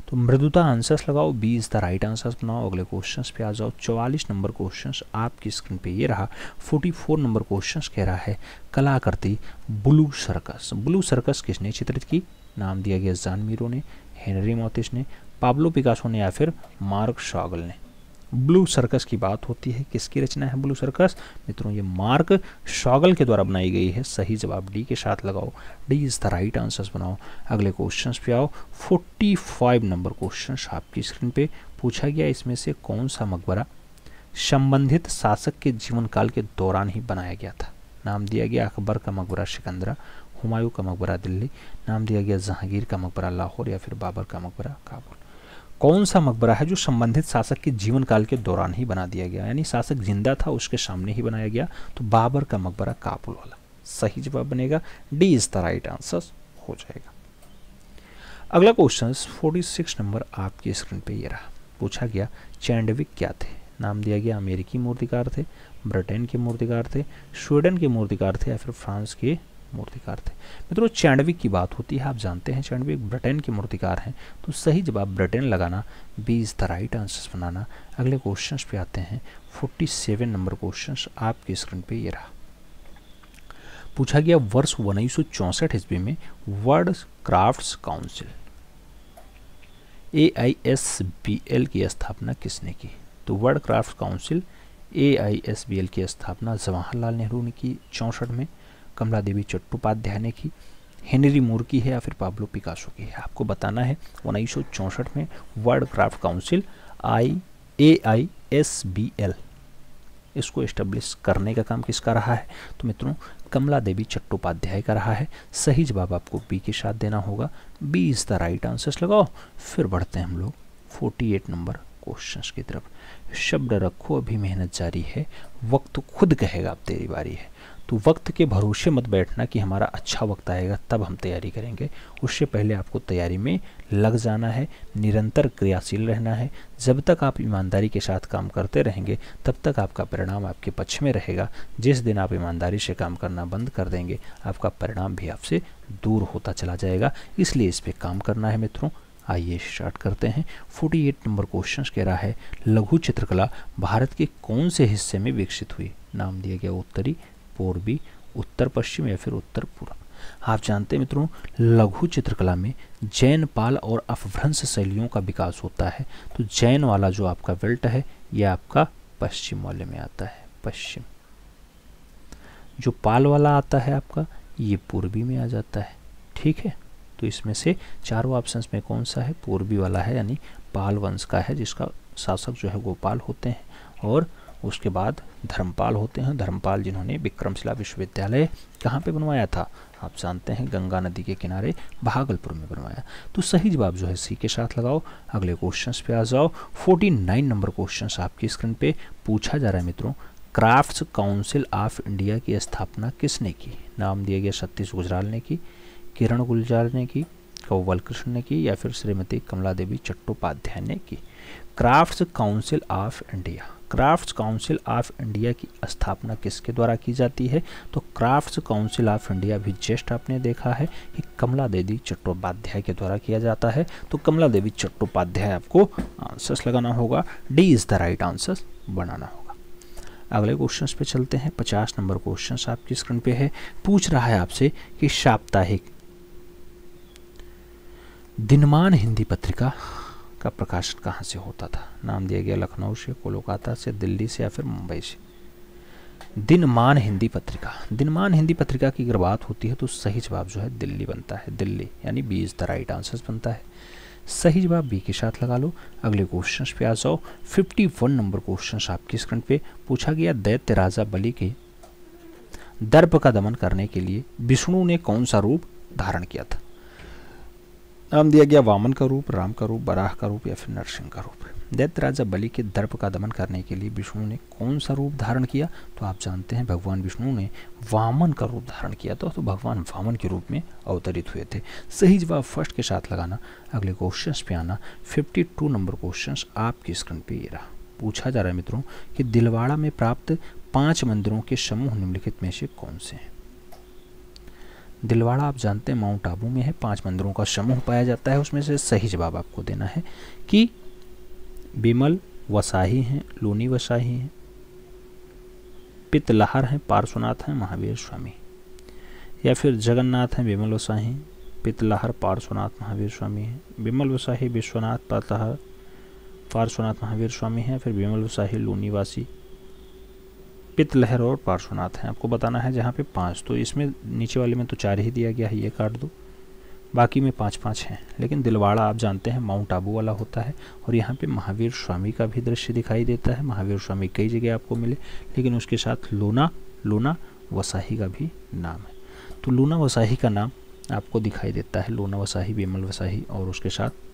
तो मृदुता आंसर्स लगाओ, B is the right answers बनाओ। अगले क्वेश्चंस पे आ जाओ। 44 नंबर क्वेश्चंस आपकी स्क्रीन पे ये रहा। 44 नंबर क्वेश्चंस कह रहा है कलाकृति ब्लू सर्कस किसने चित्रित की? नाम दिया गया जान मीरो ने, हेनरी मोतिस ने, पाब्लो पिकासो ने या फिर मार्क शॉगल ने। ब्लू सर्कस की बात होती है, किसकी रचना है ब्लू सर्कस? मित्रों ये मार्क शॉगल के द्वारा बनाई गई है, सही जवाब डी के साथ लगाओ, D is the right answers बनाओ। अगले क्वेश्चंस पे आओ। 45 नंबर क्वेश्चंस आपकी स्क्रीन पे पूछा गया, इसमें से कौन सा मकबरा संबंधित शासक के जीवन काल के दौरान ही बनाया गया था? नाम दिया गया अकबर का मकबरा सिकंदरा, हुमायूं का मकबरा दिल्ली, नाम दिया गया जहांगीर का मकबरा लाहौर या फिर बाबर का मकबरा काबुल। कौन सा मकबरा है जो संबंधित शासक के जीवन काल के दौरान ही बना दिया गया, यानी शासक जिंदा था उसके सामने ही बनाया गया? तो बाबर का मकबरा काबुल वाला सही जवाब बनेगा, D is the right answer हो जाएगा। अगला क्वेश्चन 46 नंबर आपकी स्क्रीन पे ये रहा। पूछा गया चैंडविक क्या थे? नाम दिया गया अमेरिकी मूर्तिकार थे, ब्रिटेन के मूर्तिकार थे, स्वीडन के मूर्तिकार थे या फिर फ्रांस के मूर्तिकार थे। मित्रों चैंडविक की बात होती है, आप जानते हैं चैंडविक ब्रिटेन के मूर्तिकार हैं, तो सही जवाब ब्रिटेन लगाना, B is the right answer बनाना। अगले क्वेश्चंस पे आते हैं। 47 नंबर क्वेश्चंस आपकी स्क्रीन पे ये रहा। पूछा गया वर्ष 1964 ईस्वी में वर्ल्ड क्राफ्ट्स काउंसिल AISBL की स्थापना किसने की? तो वर्ल्ड क्राफ्ट काउंसिल AISBL की स्थापना जवाहरलाल नेहरू ने की 64 में, कमला देवी चट्टोपाध्याय ने की, हेनरी मूर की है या फिर पाब्लो पिकासो की है? आपको बताना है 1964 में वर्ल्ड क्राफ्ट काउंसिल AISBL इसको एस्टेब्लिश करने का काम किसका रहा है? तो मित्रों कमला देवी चट्टोपाध्याय का रहा है। सही जवाब आपको बी के साथ देना होगा। B is the right answers लगाओ। फिर बढ़ते हैं हम लोग 48 नंबर क्वेश्चंस की तरफ। शब्द रखो अभी मेहनत जारी है, वक्त खुद कहेगा अब तेरी बारी है। तो वक्त के भरोसे मत बैठना कि हमारा अच्छा वक्त आएगा तब हम तैयारी करेंगे। उससे पहले आपको तैयारी में लग जाना है, निरंतर क्रियाशील रहना है। जब तक आप ईमानदारी के साथ काम करते रहेंगे तब तक आपका परिणाम आपके पक्ष में रहेगा। जिस दिन आप ईमानदारी से काम करना बंद कर देंगे आपका परिणाम भी आपसे दूर होता चला जाएगा। इसलिए इस पर काम करना है मित्रों। आइए स्टार्ट करते हैं। 48 नंबर क्वेश्चन कह रहा है लघु चित्रकला भारत के कौन से हिस्से में विकसित हुई? नाम दिया गया उत्तरी, पूर्वी, उत्तर पश्चिम या फिर उत्तर पूर्व। आप जानते हैं मित्रों लघु चित्रकला में जैन, पाल और अपभ्रंश शैलियों का विकास होता है। तो जैन वाला जो आपका बेल्ट है यह आपका पश्चिम वाले में आता है, पश्चिम। जो पाल वाला आता है आपका ये पूर्वी में आ जाता है। ठीक है, तो इसमें से चारों ऑप्शंस में कौन सा है? पूर्वी वाला है, यानी पाल वंश का है जिसका शासक जो है गोपाल होते हैं और उसके बाद धर्मपाल होते हैं। धर्मपाल जिन्होंने विक्रमशिला विश्वविद्यालय कहाँ पे बनवाया था? आप जानते हैं गंगा नदी के किनारे भागलपुर में बनवाया। तो सही जवाब जो है सी के साथ लगाओ। अगले क्वेश्चंस पे आ जाओ। 49 नंबर क्वेश्चंस आपकी स्क्रीन पे पूछा जा रहा है मित्रों क्राफ्ट्स काउंसिल ऑफ इंडिया की स्थापना किसने की? नाम दिया गया सतीश गुजराल ने की, किरण गुलजार ने की, कव्वल कृष्ण ने की या फिर श्रीमती कमला देवी चट्टोपाध्याय ने की। Crafts council of India, crafts council of India की स्थापना किसके द्वारा की जाती है? तो क्राफ्ट्स काउंसिल ऑफ इंडिया भी जस्ट आपने देखा है कि कमला देवी चट्टोपाध्याय के द्वारा किया जाता है। तो कमला देवी चट्टोपाध्याय आपको आंसर्स लगाना होगा। D is the right answer बनाना होगा। अगले क्वेश्चंस पे चलते हैं। 50 नंबर क्वेश्चंस आपकी स्क्रीन पे है। पूछ रहा है आपसे कि साप्ताहिक दिनमान हिंदी पत्रिका का प्रकाशन कहाँ से होता था? नाम दिया गया लखनऊ से, कोलकाता से, दिल्ली से या फिर मुंबई से। दिनमान हिंदी पत्रिका, दिनमान हिंदी पत्रिका की अगर बात होती है तो सही जवाब जो है दिल्ली बनता है, दिल्ली, यानी B is the right answer बनता है। सही जवाब बी के साथ लगा लो। अगले क्वेश्चन पे आ जाओ। 51 नंबर क्वेश्चन आपकी स्क्रीन पे पूछा गया दैत्य राजा बलि के दर्प का दमन करने के लिए विष्णु ने कौन सा रूप धारण किया था? नाम दिया गया वामन का रूप, राम का रूप, बराह का रूप या फिर नरसिंह का रूप। दैत्य राजा बलि के दर्प का दमन करने के लिए विष्णु ने कौन सा रूप धारण किया? तो आप जानते हैं भगवान विष्णु ने वामन का रूप धारण किया था, तो भगवान वामन के रूप में अवतरित हुए थे। सही जवाब फर्स्ट के साथ लगाना। अगले क्वेश्चन पे आना। 52 नंबर क्वेश्चन आपकी स्क्रीन पे ये रहा। पूछा जा रहा है मित्रों कि दिलवाड़ा में प्राप्त 5 मंदिरों के समूह निम्नलिखित में से कौन से हैं? दिलवाड़ा आप जानते हैं माउंट आबू में है, 5 मंदिरों का समूह पाया जाता है। उसमें से सही जवाब आपको देना है कि बिमल वसाही हैं, लूनी वसाही हैं, पितलहर हैं, पार्श्वनाथ हैं, महावीर स्वामी, या फिर जगन्नाथ हैं, बिमल वसाही, पितलहर, पार्श्वनाथ, महावीर स्वामी हैं। बिमल वसाही, विश्वनाथ, पितलहर, पार्श्वनाथ, महावीर स्वामी हैं, फिर बिमल वसाही, लूनीवासी, पितलहर और पार्श्वनाथ हैं। आपको बताना है जहाँ पे 5, तो इसमें नीचे वाले में तो 4 ही दिया गया है, ये काट दो, बाकी में 5-5 हैं। लेकिन दिलवाड़ा आप जानते हैं माउंट आबू वाला होता है और यहाँ पे महावीर स्वामी का भी दृश्य दिखाई देता है। महावीर स्वामी कई जगह आपको मिले, लेकिन उसके साथ लूना वसाही का भी नाम है। तो लूना वसाही का नाम आपको दिखाई देता है, लूना वसाही, बिमल वसाही और उसके साथ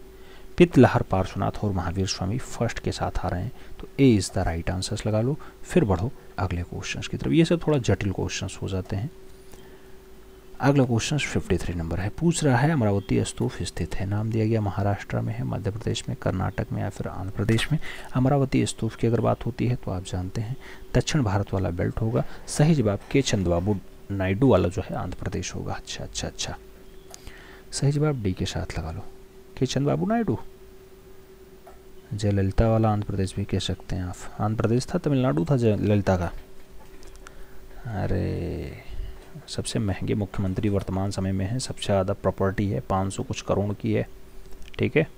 पितलहर, पार्श्वनाथ और महावीर स्वामी फर्स्ट के साथ आ रहे हैं। तो ए इज़ द राइट आंसर्स लगा लो। फिर बढ़ो अगले क्वेश्चंस की तरफ। ये सब थोड़ा जटिल क्वेश्चंस हो जाते हैं। अगला क्वेश्चन 53 नंबर है। पूछ रहा है अमरावती स्तूप स्थित है। नाम दिया गया महाराष्ट्र में है, मध्य प्रदेश में, कर्नाटक में या फिर आंध्र प्रदेश में। अमरावती स्तूप की अगर बात होती है तो आप जानते हैं दक्षिण भारत वाला बेल्ट होगा। सही जवाब के चंद्रबाबू नायडू वाला जो है आंध्र प्रदेश होगा। अच्छा, सही जवाब डी के साथ लगा लो, के चंद्रबाबू नायडू। जयललिता वाला आंध्र प्रदेश भी कह सकते हैं आप। आंध्र प्रदेश था, तमिलनाडु था जयललिता का। अरे सबसे महंगे मुख्यमंत्री वर्तमान समय में हैं, सबसे ज़्यादा प्रॉपर्टी है, 500 कुछ करोड़ की है, ठीक है।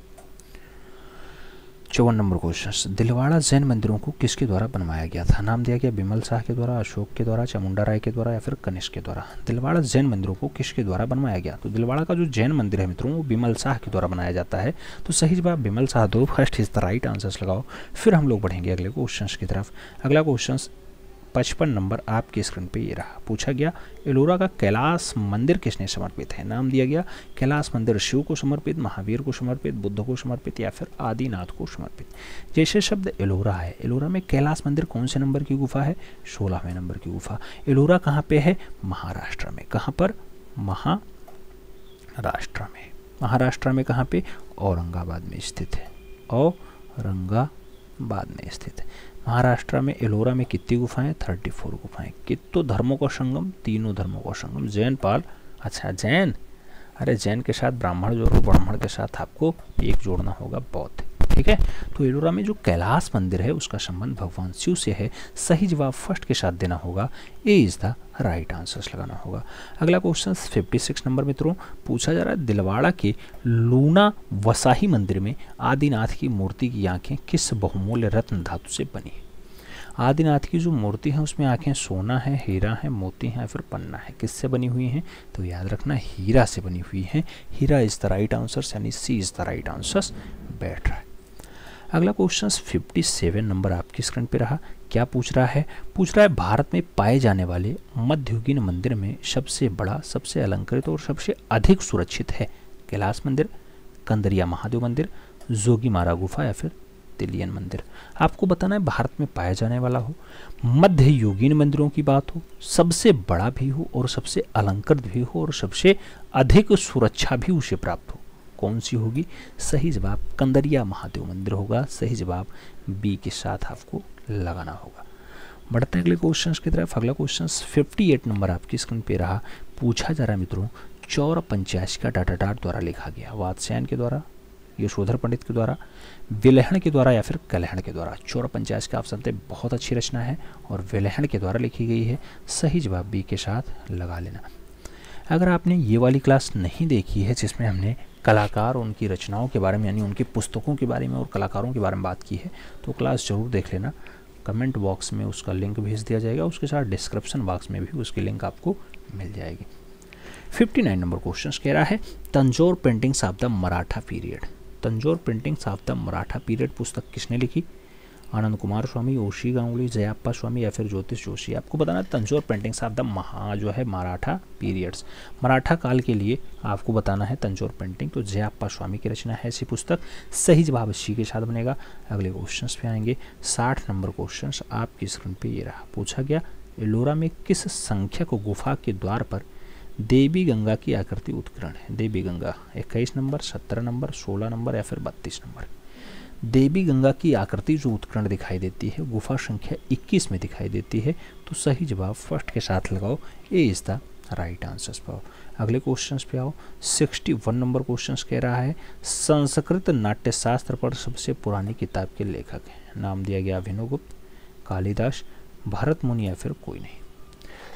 54 नंबर क्वेश्चन, दिलवाड़ा जैन मंदिरों को किसके द्वारा बनवाया गया था? नाम दिया गया बिमल शाह के द्वारा, अशोक के द्वारा, चामुंडा राय के द्वारा या फिर कनिष्क के द्वारा। दिलवाड़ा जैन मंदिरों को किसके द्वारा बनवाया गया? तो दिलवाड़ा का जो जैन मंदिर है मित्रों वो बिमल शाह के द्वारा बनाया जाता है। तो सही जवाब बिमल शाह दो, first is the right answers लगाओ। फिर हम लोग बढ़ेंगे अगले क्वेश्चन की तरफ। अगला क्वेश्चन 55 नंबर आपकी स्क्रीन पे ये रहा। पूछा गया एलोरा का कैलाश मंदिर किसने समर्पित है? नाम दिया गया कैलाश मंदिर शिव को समर्पित, महावीर को समर्पित, बुद्ध को समर्पित या फिर आदिनाथ को समर्पित। जैसे शब्द एलोरा है, एलोरा में कैलाश मंदिर कौन से नंबर की गुफा है? 16वें नंबर की गुफा। एलोरा कहाँ पे है? महाराष्ट्र में। कहाँ पर? महाराष्ट्र में। महाराष्ट्र में कहाँ पे? औरंगाबाद में स्थित है। औरंगाबाद में स्थित है। महाराष्ट्र में एलोरा में कितनी गुफाएं? 34 गुफाएं। कितनों धर्मों का संगम? तीनों धर्मों का संगम। जैन पाल, अच्छा जैन, अरे जैन के साथ ब्राह्मण जोड़ो, ब्राह्मण के साथ आपको एक जोड़ना होगा बौद्ध, ठीक है। तो एलोरा में जो कैलाश मंदिर है उसका संबंध भगवान शिव से है। सही जवाब फर्स्ट के साथ देना होगा, ए इज द राइट आंसर्स लगाना होगा। अगला क्वेश्चन 56 नंबर मित्रों पूछा जा रहा है दिलवाड़ा के लूना वसाही मंदिर में आदिनाथ की मूर्ति की आंखें किस बहुमूल्य रत्न धातु से बनी है? आदिनाथ की जो मूर्ति है उसमें आंखें सोना है, हीरा है, मोती है, फिर पन्ना है। किससे बनी हुई हैं? तो याद रखना हीरा से बनी हुई है। हीरा इज द राइट आंसर्स, यानी सी इज द राइट आंसर्स बैठ रहा है। अगला क्वेश्चन 57 नंबर आपकी स्क्रीन पे रहा। क्या पूछ रहा है? पूछ रहा है भारत में पाए जाने वाले मध्ययुगीन मंदिर में सबसे बड़ा, सबसे अलंकृत और सबसे अधिक सुरक्षित है? कैलाश मंदिर, कंदरिया महादेव मंदिर, जोगीमारा गुफा या फिर तिलियन मंदिर। आपको बताना है भारत में पाया जाने वाला हो, मध्ययुगीन मंदिरों की बात हो, सबसे बड़ा भी हो और सबसे अलंकृत भी हो और सबसे अधिक सुरक्षा भी उसे प्राप्त हो, कौन सी होगी? सही जवाब कंदरिया महादेव मंदिर होगा। सही जवाब बी के साथ आपको लगाना होगा। बढ़ते हैं अगले क्वेश्चन की तरफ। अगला क्वेश्चन 58 नंबर आपकी स्क्रीन पे रहा। पूछा जा रहा है मित्रों चौर पंचायत का डाटाटार द्वारा लिखा गया, वात्स्यायन के द्वारा, यशोधर पंडित के द्वारा, विलहण के द्वारा या फिर कलहण के द्वारा। चौर पंचायत का आप समझते बहुत अच्छी रचना है और विलहण के द्वारा लिखी गई है। सही जवाब बी के साथ लगा लेना। अगर आपने ये वाली क्लास नहीं देखी है जिसमें हमने कलाकार और उनकी रचनाओं के बारे में यानी उनकी पुस्तकों के बारे में और कलाकारों के बारे में बात की है, तो क्लास जरूर देख लेना। कमेंट बॉक्स में उसका लिंक भेज दिया जाएगा, उसके साथ डिस्क्रिप्शन बॉक्स में भी उसकी लिंक आपको मिल जाएगी। 59 नंबर क्वेश्चन कह रहा है Tanjore paintings of the Maratha period. Tanjore paintings of the Maratha period पुस्तक किसने लिखी? आनंद कुमार स्वामी, ओशी गांगुली, जयाप्पा स्वामी या फिर ज्योतिष जोशी। आपको बताना Tanjore paintings of the Maratha periods, Maratha काल के लिए आपको बताना है तंजौर पेंटिंग। तो जयाप्पा स्वामी की रचना है ऐसी पुस्तक। सही जवाब सी के साथ बनेगा। अगले क्वेश्चन पे आएंगे। 60 नंबर क्वेश्चन आपकी स्क्रीन पे ये रहा। पूछा गया एलोरा में किस संख्यक गुफा के द्वार पर देवी गंगा की आकृति उत्कीर्ण है? देवी गंगा 21 नंबर, 17 नंबर, 16 नंबर या फिर 32 नंबर। देवी गंगा की आकृति जो उत्कीर्ण दिखाई देती है गुफा संख्या 21 में दिखाई देती है। तो सही जवाब फर्स्ट के साथ लगाओ, ए इज द राइट आंसर्स पे आओ। अगले क्वेश्चंस पे आओ। 61 नंबर क्वेश्चंस कह रहा है संस्कृत नाट्यशास्त्र पर सबसे पुरानी किताब के लेखक हैं। नाम दिया गया अभिनवगुप्त, कालिदास, भरत मुनि या फिर कोई नहीं।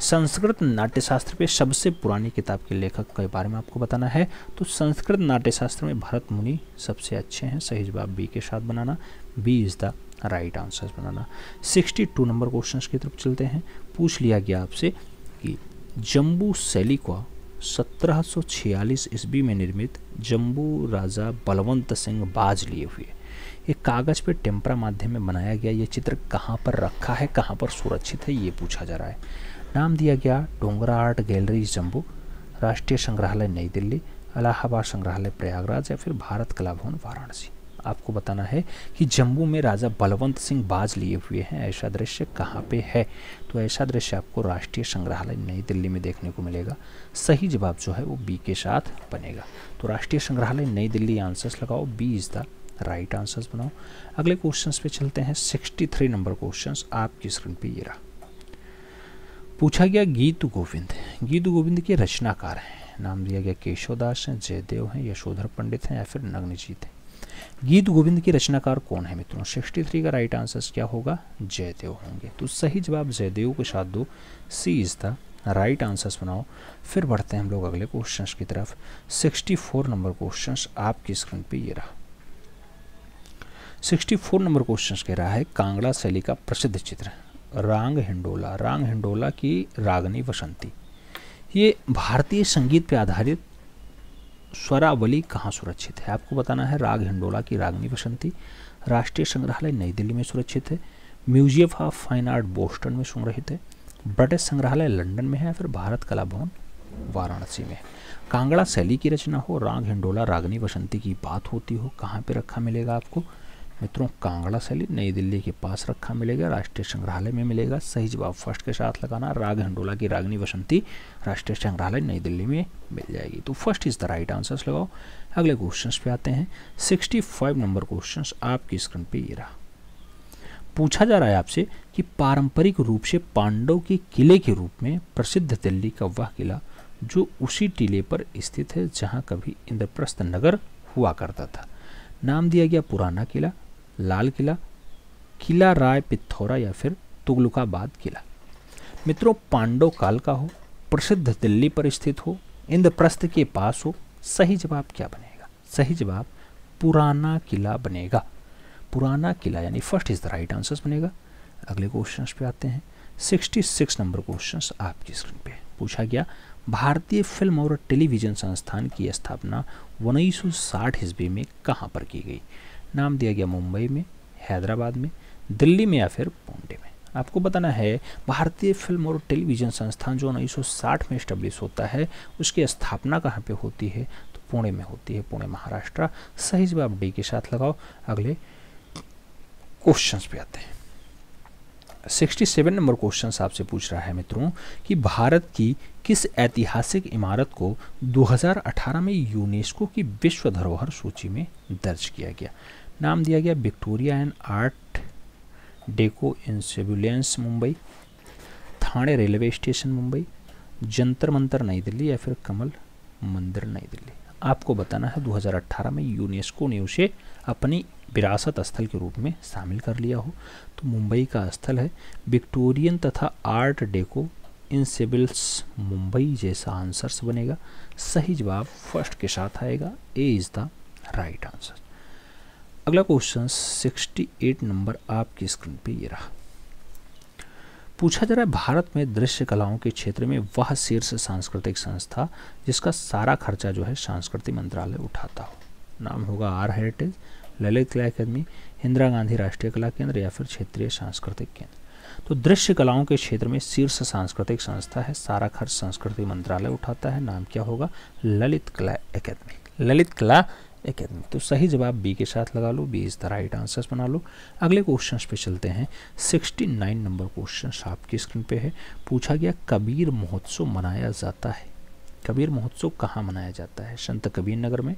संस्कृत नाट्यशास्त्र पे सबसे पुरानी किताब के लेखक के बारे में आपको बताना है। तो संस्कृत नाट्यशास्त्र में भरत मुनि सबसे अच्छे हैं। सही जवाब बी के साथ बनाना, B is the right answer बनाना। 62 नंबर क्वेश्चन की तरफ चलते हैं। पूछ लिया गया आपसे कि जम्बू शैली को 1746 ईस्वी में निर्मित जम्बू राजा बलवंत सिंह बाज लिए हुए एक कागज पे टेम्परा माध्यम में बनाया गया ये चित्र कहाँ पर रखा है, कहाँ पर सुरक्षित है, ये पूछा जा रहा है। नाम दिया गया डोंगरा आर्ट गैलरी जम्मू, राष्ट्रीय संग्रहालय नई दिल्ली, इलाहाबाद संग्रहालय प्रयागराज या फिर भारत कला भवन वाराणसी। आपको बताना है कि जम्मू में राजा बलवंत सिंह बाज लिए हुए हैं, ऐसा दृश्य कहाँ पे है? तो ऐसा दृश्य आपको राष्ट्रीय संग्रहालय नई दिल्ली में देखने को मिलेगा। सही जवाब जो है वो बी के साथ बनेगा। तो राष्ट्रीय संग्रहालय नई दिल्ली आंसर्स लगाओ, B is the right answers बनाओ। अगले क्वेश्चंस पे चलते हैं। 63 नंबर क्वेश्चंस आपकी स्क्रीन पे ये रहा। पूछा गया गीत गोविंद, गीत गोविंद के रचनाकार हैं। नाम दिया गया केशवदास हैं, जयदेव हैं, यशोधर पंडित हैं या फिर नग्नजीत हैं। गीत गोविंद के रचनाकार कौन है मित्रों? 63 का राइट आंसर क्या होगा? जयदेव होंगे। तो सही जवाब जयदेव के साथ दो, सी इज द राइट आंसर्स बनाओ। फिर बढ़ते हैं हम लोग अगले क्वेश्चंस की तरफ। 64 नंबर क्वेश्चंस आपकी स्क्रीन पे ये रहा। 64 नंबर क्वेश्चंस कह रहा है कांगड़ा शैली का प्रसिद्ध चित्र राग हिंडोला। राग हिंडोला की रागनी वसंती, ये भारतीय संगीत पे आधारित स्वरावली कहाँ सुरक्षित है? आपको बताना है। राग हिंडोला की रागनी वसंती राष्ट्रीय संग्रहालय नई दिल्ली में सुरक्षित है, museum of fine art Boston में संग्रहित है, ब्रिटिश संग्रहालय लंदन में है, फिर भारत कला भवन वाराणसी में। कांगड़ा शैली की रचना हो, राग हिंडोला रागनी वसंती की बात होती हो, कहाँ पे रखा मिलेगा आपको मित्रों? कांगड़ा शैली नई दिल्ली के पास रखा मिलेगा, राष्ट्रीय संग्रहालय में मिलेगा। सही जवाब फर्स्ट के साथ लगाना, राग हिंडोला की रागनी वसंती राष्ट्रीय संग्रहालय नई दिल्ली में मिल जाएगी। तो first is the right answers लगाओ। अगले क्वेश्चंस पे आते हैं। 65 नंबर क्वेश्चंस आपकी स्क्रीन पे ये रहा। पूछा जा रहा है आपसे कि पारंपरिक रूप से पांडव के किले के रूप में प्रसिद्ध दिल्ली का वह किला जो उसी टीले पर स्थित है जहां कभी इंद्रप्रस्थ नगर हुआ करता था, नाम दिया गया पुराना किला, लाल किला, किला राय पिथौरा या फिर तुगलकाबाद किला। मित्रों, पांडव काल का हो, प्रसिद्ध दिल्ली पर स्थित हो, इंद्रप्रस्थ के पास हो, सही जवाब क्या बनेगा? सही जवाब पुराना किला बनेगा। पुराना किला यानी first is the right answers बनेगा। अगले क्वेश्चंस पे आते हैं। 66 नंबर क्वेश्चंस आपकी स्क्रीन पे पूछा गया भारतीय फिल्म और टेलीविजन संस्थान की स्थापना 1960 ईस्वी में कहाँ पर की गई? नाम दिया गया मुंबई में, हैदराबाद में, दिल्ली में या फिर पुणे में। आपको बताना है भारतीय फिल्म और टेलीविजन संस्थान जो 1960 में स्टैब्लिश होता है उसकी स्थापना कहाँ पे होती है? तो पुणे में होती है, पुणे महाराष्ट्र। सही जवाब डी के साथ लगाओ। अगले क्वेश्चंस पे आते हैं। 67 नंबर क्वेश्चन आपसे पूछ रहा है मित्रों कि भारत की किस ऐतिहासिक इमारत को 2018 में यूनेस्को की विश्व धरोहर सूची में दर्ज किया गया? नाम दिया गया Victoria and art deco ensembles Mumbai, Thane railway station Mumbai, Jantar Mantar नई दिल्ली या फिर कमल मंदिर नई दिल्ली। आपको बताना है 2018 में यूनेस्को ने उसे अपनी विरासत स्थल के रूप में शामिल कर लिया हो। तो मुंबई का स्थल है विक्टोरियन तथा आर्ट डेको इंसेबल्स मुंबई जैसा आंसर्स बनेगा। सही जवाब फर्स्ट के साथ आएगा, ए इज द राइट आंसर। अगला क्वेश्चन 68 नंबर आपकी स्क्रीन पे ये रहा। पूछा जा रहा है भारत में दृश्य कलाओं के क्षेत्र में वह शीर्ष सांस्कृतिक संस्था जिसका सारा खर्चा जो है सांस्कृतिक मंत्रालय उठाता हो। नाम होगा आर हेरिटेज, ललित कला अकादमी, इंदिरा गांधी राष्ट्रीय कला केंद्र या फिर क्षेत्रीय सांस्कृतिक केंद्र। तो दृश्य कलाओं के क्षेत्र में शीर्ष सांस्कृतिक संस्था है, सारा खर्च संस्कृति मंत्रालय उठाता है। नाम क्या होगा? ललित कला अकादमी, ललित कला अकादमी। तो सही जवाब बी के साथ लगा लो, B is the right answers बना लो। अगले क्वेश्चंस पे चलते हैं। 69 नंबर क्वेश्चन आपकी स्क्रीन पे है। पूछा गया कबीर महोत्सव मनाया जाता है, कबीर महोत्सव कहाँ मनाया जाता है? संत कबीर नगर में,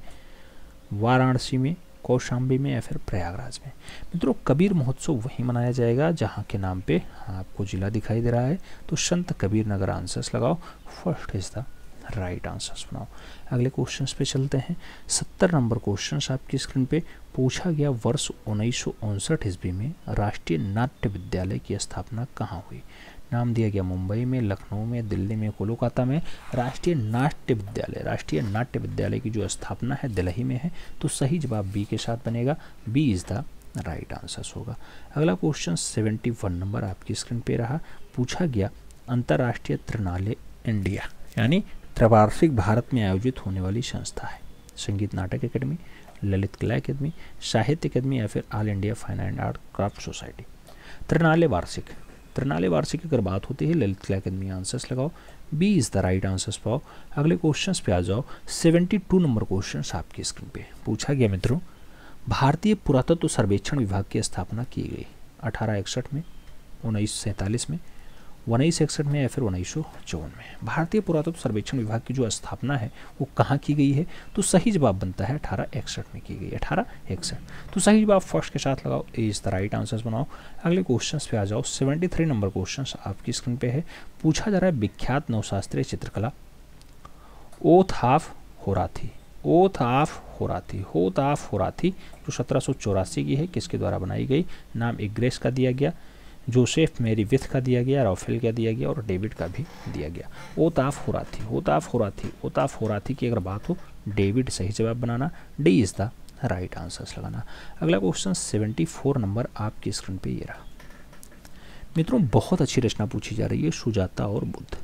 वाराणसी में, कौशाम्बी में या फिर प्रयागराज में। मित्रों, कबीर महोत्सव वहीं मनाया जाएगा जहाँ के नाम पे आपको जिला दिखाई दे रहा है। तो संत कबीर नगर आंसर्स लगाओ, first is the right answers बनाओ। अगले क्वेश्चंस पे चलते हैं। 70 नंबर क्वेश्चंस आपकी स्क्रीन पे पूछा गया वर्ष 1959 ईस्वी में राष्ट्रीय नाट्य विद्यालय की स्थापना कहाँ हुई? नाम दिया गया मुंबई में, लखनऊ में, दिल्ली में, कोलकाता में। राष्ट्रीय नाट्य विद्यालय की जो स्थापना है दिल्ली में है। तो सही जवाब बी के साथ बनेगा, B is the right answers होगा। अगला क्वेश्चन 71 नंबर आपकी स्क्रीन पे रहा। पूछा गया अंतर्राष्ट्रीय त्रिनाले इंडिया यानी त्रैवार्षिक भारत में आयोजित होने वाली संस्था है। संगीत नाटक अकेडमी, ललित कला अकादमी, साहित्य अकादमी या फिर all India fine and art craft society. Triennale वार्षिक अगर बात होती है ललित कला अकादमी आंसर्स लगाओ, B is the right answers पाओ। अगले क्वेश्चंस पे आ जाओ। 72 नंबर क्वेश्चन आपकी स्क्रीन पे पूछा गया मित्रों भारतीय पुरातत्व सर्वेक्षण विभाग की स्थापना की गई 1861 में, 1947 में, 1961 में या फिर 1954 में। भारतीय पुरातत्व सर्वेक्षण विभाग की जो स्थापना है वो कहाँ की गई है? तो सही जवाब बनता है 1861 में की गई, 1861। तो सही जवाब फर्स्ट के साथ लगाओ, ए इज द राइट आंसर्स बनाओ। अगले क्वेश्चंस पे आ जाओ। 73 नंबर क्वेश्चंस आपकी स्क्रीन पे है। पूछा जा रहा है विख्यात नवशास्त्रीय चित्रकला ओथ ऑफ होराथी जो 1784 की है, किसके द्वारा बनाई गई? नाम इग्रेस का दिया गया, जोसेफ मेरीविथ का दिया गया, राफेल का दिया गया और डेविड का भी दिया गया। ओताफ होराथी की अगर बात हो, डेविड सही जवाब बनाना, D is the right answers लगाना। अगला क्वेश्चन 74 नंबर आपकी स्क्रीन पे ये रहा। मित्रों बहुत अच्छी रचना पूछी जा रही है, सुजाता और बुद्ध।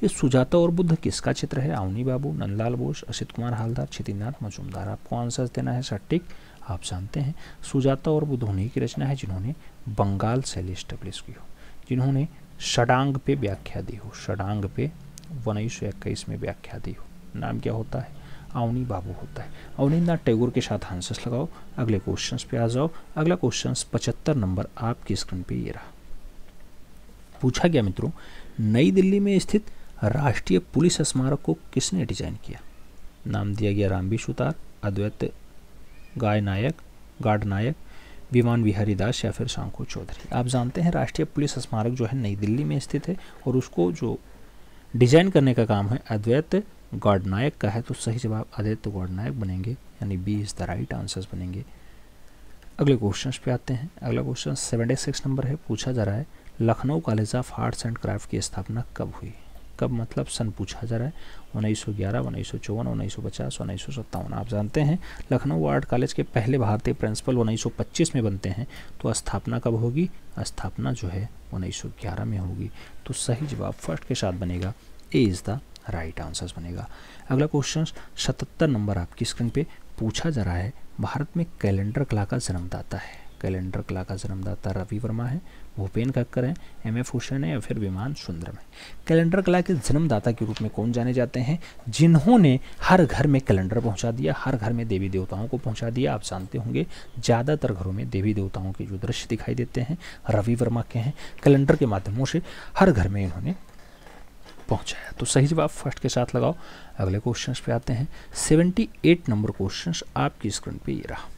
ये सुजाता और बुद्ध किसका चित्र है? अवनी बाबू, नंदलाल बोस, असित कुमार हालदार, क्षितिनाथ मजूमदार। आपको आंसर देना है सटीक। आप जानते हैं सुजाता और बुद्ध उन्हीं की रचना है जिन्होंने बंगाल शैली स्टेब्लिश की हो, जिन्होंने षडांग पे व्याख्या दी हो, षडांग पे 1921 में व्याख्या दी हो। नाम क्या होता है? अवनी बाबू होता है। अवनींद्रनाथ टैगोर के साथ आंसर्स लगाओ। अगले क्वेश्चन पे आ जाओ। अगला क्वेश्चन 75 नंबर आपकी स्क्रीन पे ये रहा। पूछा गया मित्रों, नई दिल्ली में स्थित राष्ट्रीय पुलिस स्मारक को किसने डिजाइन किया? नाम दिया गया रामबी सुतार, अद्वैत गार्ड नायक, विमान बिहारी दास या फिर शंकु चौधरी। आप जानते हैं राष्ट्रीय पुलिस स्मारक जो है नई दिल्ली में स्थित है और उसको जो डिजाइन करने का काम है अद्वैत गार्ड नायक का है। तो सही जवाब अद्वैत गार्ड नायक बनेंगे, यानी B is the right answers बनेंगे। अगले क्वेश्चन पे आते हैं। अगला क्वेश्चन 76 नंबर है। पूछा जा रहा है Lucknow college of arts and craft की स्थापना कब हुई? कब मतलब सन पूछा जा रहा है। 1911, 1954, 1950, 1957। आप जानते हैं लखनऊ आर्ट कॉलेज के पहले भारतीय प्रिंसिपल 1925 में बनते हैं, तो स्थापना कब होगी? स्थापना जो है 1911 में होगी। तो सही जवाब फर्स्ट के साथ बनेगा, ए इज द राइट आंसर्स बनेगा। अगला क्वेश्चन 77 नंबर आपकी स्क्रीन पे पूछा जा रहा है भारत में कैलेंडर कला का जन्मदाता है। कैलेंडर कला का जन्मदाता रवि वर्मा है, भूपेन खक्कर हैं, एम.एफ. हुसैन है या फिर विमान सुंदरम है। कैलेंडर कला के जन्मदाता के रूप में कौन जाने जाते हैं? जिन्होंने हर घर में कैलेंडर पहुंचा दिया, हर घर में देवी देवताओं को पहुंचा दिया। आप जानते होंगे ज़्यादातर घरों में देवी देवताओं के जो दृश्य दिखाई देते हैं रवि वर्मा के हैं। कैलेंडर के माध्यमों से हर घर में इन्होंने पहुंचाया। तो सही जवाब फर्स्ट के साथ लगाओ। अगले क्वेश्चन पे आते हैं। 78 नंबर क्वेश्चन आपकी स्क्रीन पे ये रहा।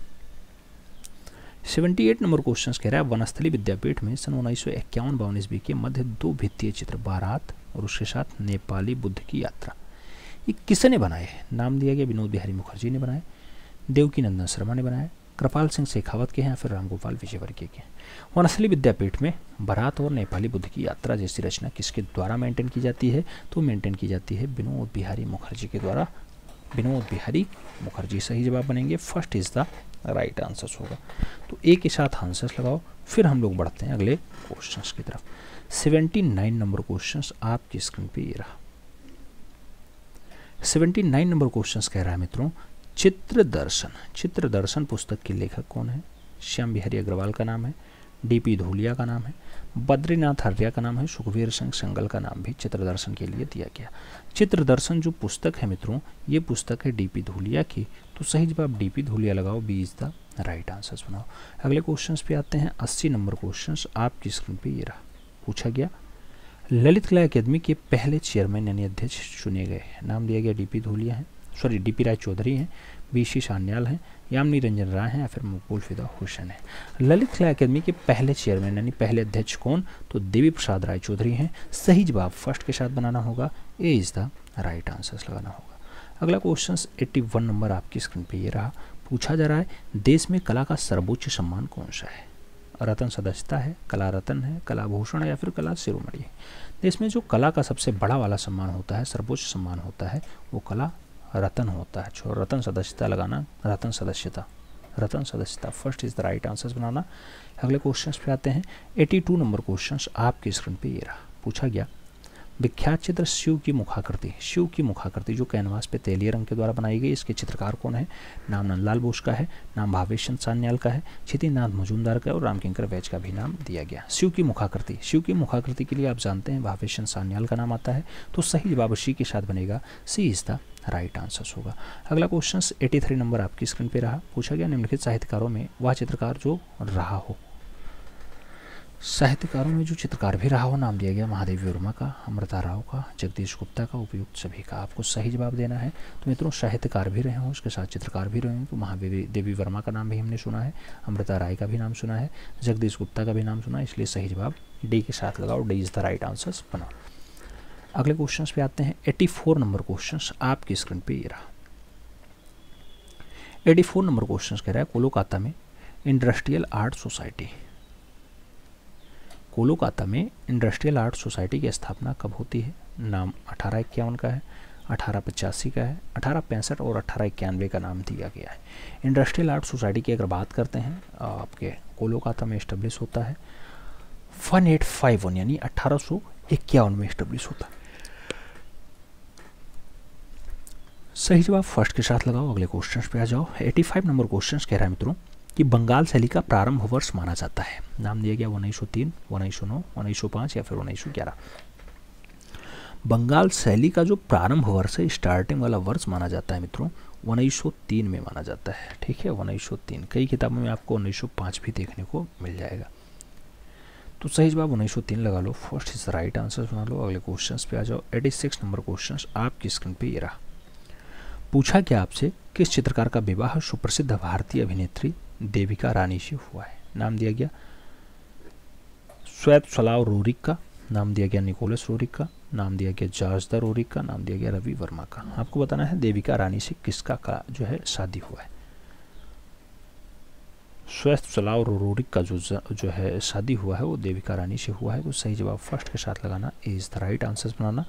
78 नंबर क्वेश्चन कह रहा है वनस्थली विद्यापीठ में सन 1951-52 ईस्वी के मध्य 2 भित्तीय चित्र बारात और उसके साथ नेपाली बुद्ध की यात्रा, ये किसने बनाए? नाम दिया गया विनोद बिहारी मुखर्जी ने बनाए, देवकी नंदन शर्मा ने बनाए, कृपाल सिंह शेखावत के हैं या फिर रामगोपाल विजयवर्गीय के हैं। वनस्थली विद्यापीठ में बारात और नेपाली बुद्ध की यात्रा जैसी रचना किसके द्वारा मेंटेन की जाती है? तो मेंटेन की जाती है विनोद बिहारी मुखर्जी के द्वारा। विनोद बिहारी मुखर्जी सही जवाब बनेंगे, first is the right answers होगा। तो ए के साथ आंसर्स लगाओ, फिर हम लोग बढ़ते हैं अगले क्वेश्चंस की तरफ। 79 नंबर क्वेश्चंस आपकी स्क्रीन पे ये रहा। 79 नंबर क्वेश्चंस कह रहा है मित्रों चित्र दर्शन पुस्तक के लेखक कौन है? श्याम बिहारी अग्रवाल का नाम है, डीपी धूलिया का नाम है, बद्रीनाथ हरिया का नाम है, सुखवीर सिंह संगल का नाम भी चित्र दर्शन के लिए दिया गया। चित्र दर्शन जो पुस्तक है मित्रों, ये पुस्तक है डीपी धूलिया की। तो सही जवाब डीपी धूलिया लगाओ, B is the right answers बनाओ। अगले क्वेश्चंस पे आते हैं। 80 नंबर क्वेश्चंस आपकी स्क्रीन पे ये रहा। पूछा गया ललित कला अकेदमी के पहले चेयरमैन यानी अध्यक्ष चुने गए। नाम दिया गया डीपी धूलिया है, सॉरी डीपी राय चौधरी हैं, बीसी सान्याल हैं, यामिनी रंजन राय हैं या फिर मकबूल फिदा हुसैन है। ललित कला अकेदमी के पहले चेयरमैन यानी पहले अध्यक्ष कौन? तो देवी प्रसाद राय चौधरी हैं। सही जवाब फर्स्ट के साथ बनाना होगा, ए इज द राइट आंसर्स लगाना होगा। अगला क्वेश्चन 81 नंबर आपकी स्क्रीन पे ये रहा। पूछा जा रहा है देश में कला का सर्वोच्च सम्मान कौन सा है? रत्न सदस्यता है, कला रत्न है, कला भूषण है या फिर कला शिरोमणि है। देश में जो कला का सबसे बड़ा वाला सम्मान होता है, सर्वोच्च सम्मान होता है, वो कला रत्न होता है। जो रत्न सदस्यता लगाना, रत्न सदस्यता first is the right answers बनाना। अगले क्वेश्चन पे आते हैं। 82 नंबर क्वेश्चन आपकी स्क्रीन पे ये रहा। पूछा गया विख्यात चित्र शिव की मुखाकृति जो कैनवास पे तेलीय रंग के द्वारा बनाई गई, इसके चित्रकार कौन है? नाम नंदलाल बोस का है, नाम भावेश चंद सान्याल का है, क्षितिनाथ मजूमदार का है और रामकिंकर वैज का भी नाम दिया गया। शिव की मुखाकृति के लिए आप जानते हैं भावेश चंद सान्याल का नाम आता है। तो सही जवाब सी के साथ बनेगा, सी इज द राइट आंसर्स होगा। अगला क्वेश्चन 83 नंबर आपकी स्क्रीन पे रहा। पूछा गया निम्नलिखित साहित्यकारों में वह चित्रकार जो रहा हो। साहित्यकारों में जो चित्रकार भी रहा हो, नाम दिया गया महादेवी वर्मा का, अमृता राव का, जगदीश गुप्ता का, उपयुक्त सभी का। आपको सही जवाब देना है। तो मित्रों साहित्यकार भी रहे हों, उसके साथ चित्रकार भी रहे हों। तो महादेवी वर्मा का नाम भी हमने सुना है, अमृता राय का भी नाम सुना है, जगदीश गुप्ता का भी नाम सुना है, इसलिए सही जवाब डी के साथ लगाओ, D is the right answers बनाओ। अगले क्वेश्चन पे आते हैं। 84 नंबर क्वेश्चन आपकी स्क्रीन पे ये रहा। 84 नंबर क्वेश्चन कह रहा है कोलकाता में इंडस्ट्रियल आर्ट सोसाइटी कोलकाता में इंडस्ट्रियल आर्ट सोसाइटी की स्थापना कब होती है? नाम 1851 का है, 1885 का है, 1865 और 1891 का नाम दिया गया है। इंडस्ट्रियल आर्ट सोसाइटी की अगर बात करते हैं आपके कोलकाता में इस्टेब्लिश होता है 1851 यानी 1851 में इस्टेब्लिश होता है। सही जवाब फर्स्ट के साथ लगाओ। अगले क्वेश्चन पे आ जाओ। 85 नंबर क्वेश्चन कह रहा है मित्रों कि बंगाल शैली का प्रारंभ वर्ष माना जाता है। नाम दिया गया 1903, 1909, 1905 या फिर 1911। बंगाल शैली का जो प्रारंभ वर्ष है, स्टार्टिंग वाला वर्ष माना जाता है मित्रों 1903 में माना जाता है। ठीक है, 1903। कई किताबों में आपको 1905 भी देखने को मिल जाएगा। तो सही जवाब 1903 लगा लो। फर्स्ट इज राइट आंसर बना लो। अगले क्वेश्चन पे आ जाओ। 86 नंबर क्वेश्चन आपकी स्क्रीन पे ये रहा। पूछा गया आपसे किस चित्रकार का विवाह सुप्रसिद्ध भारतीय अभिनेत्री देविका रानी से हुआ है? नाम दिया गया स्वेतस्लाव रोरिक का, नाम दिया गया निकोलस रोरिक का, नाम दिया गया जॉर्ज द रोरिक का, नाम दिया गया रवि वर्मा का। आपको बताना है देविका रानी से किसका का जो है शादी हुआ है। स्वेतस्लाव रोरिक का जो है शादी हुआ है वो देविका रानी से हुआ है। तो सही जवाब फर्स्ट के साथ लगाना, इज द राइट आंसर बनाना।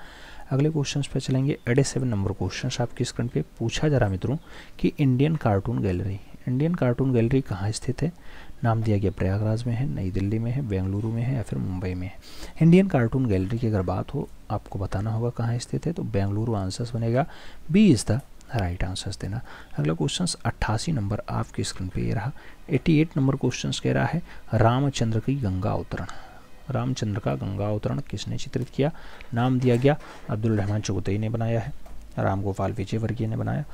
अगले क्वेश्चन पे चलेंगे। 87 नंबर क्वेश्चन आपकी स्क्रीन पे पूछा जा रहा मित्रों कि इंडियन कार्टून गैलरी कहाँ स्थित है? नाम दिया गया प्रयागराज में है, नई दिल्ली में है, बेंगलुरु में है या फिर मुंबई में है। इंडियन कार्टून गैलरी की अगर बात हो आपको बताना होगा कहाँ स्थित है, तो बेंगलुरु आंसर बनेगा। B is the right answers देना। अगला क्वेश्चन 88 नंबर आपकी स्क्रीन पे ये रहा। 88 नंबर क्वेश्चन कह रहा है रामचंद्र की गंगा अवतरण। रामचंद्र का गंगा अवतरण किसने चित्रित किया? नाम दिया गया अब्दुल रहमान चुगतई ने बनाया है, राम गोपाल विजयवर्गीय ने बनाया,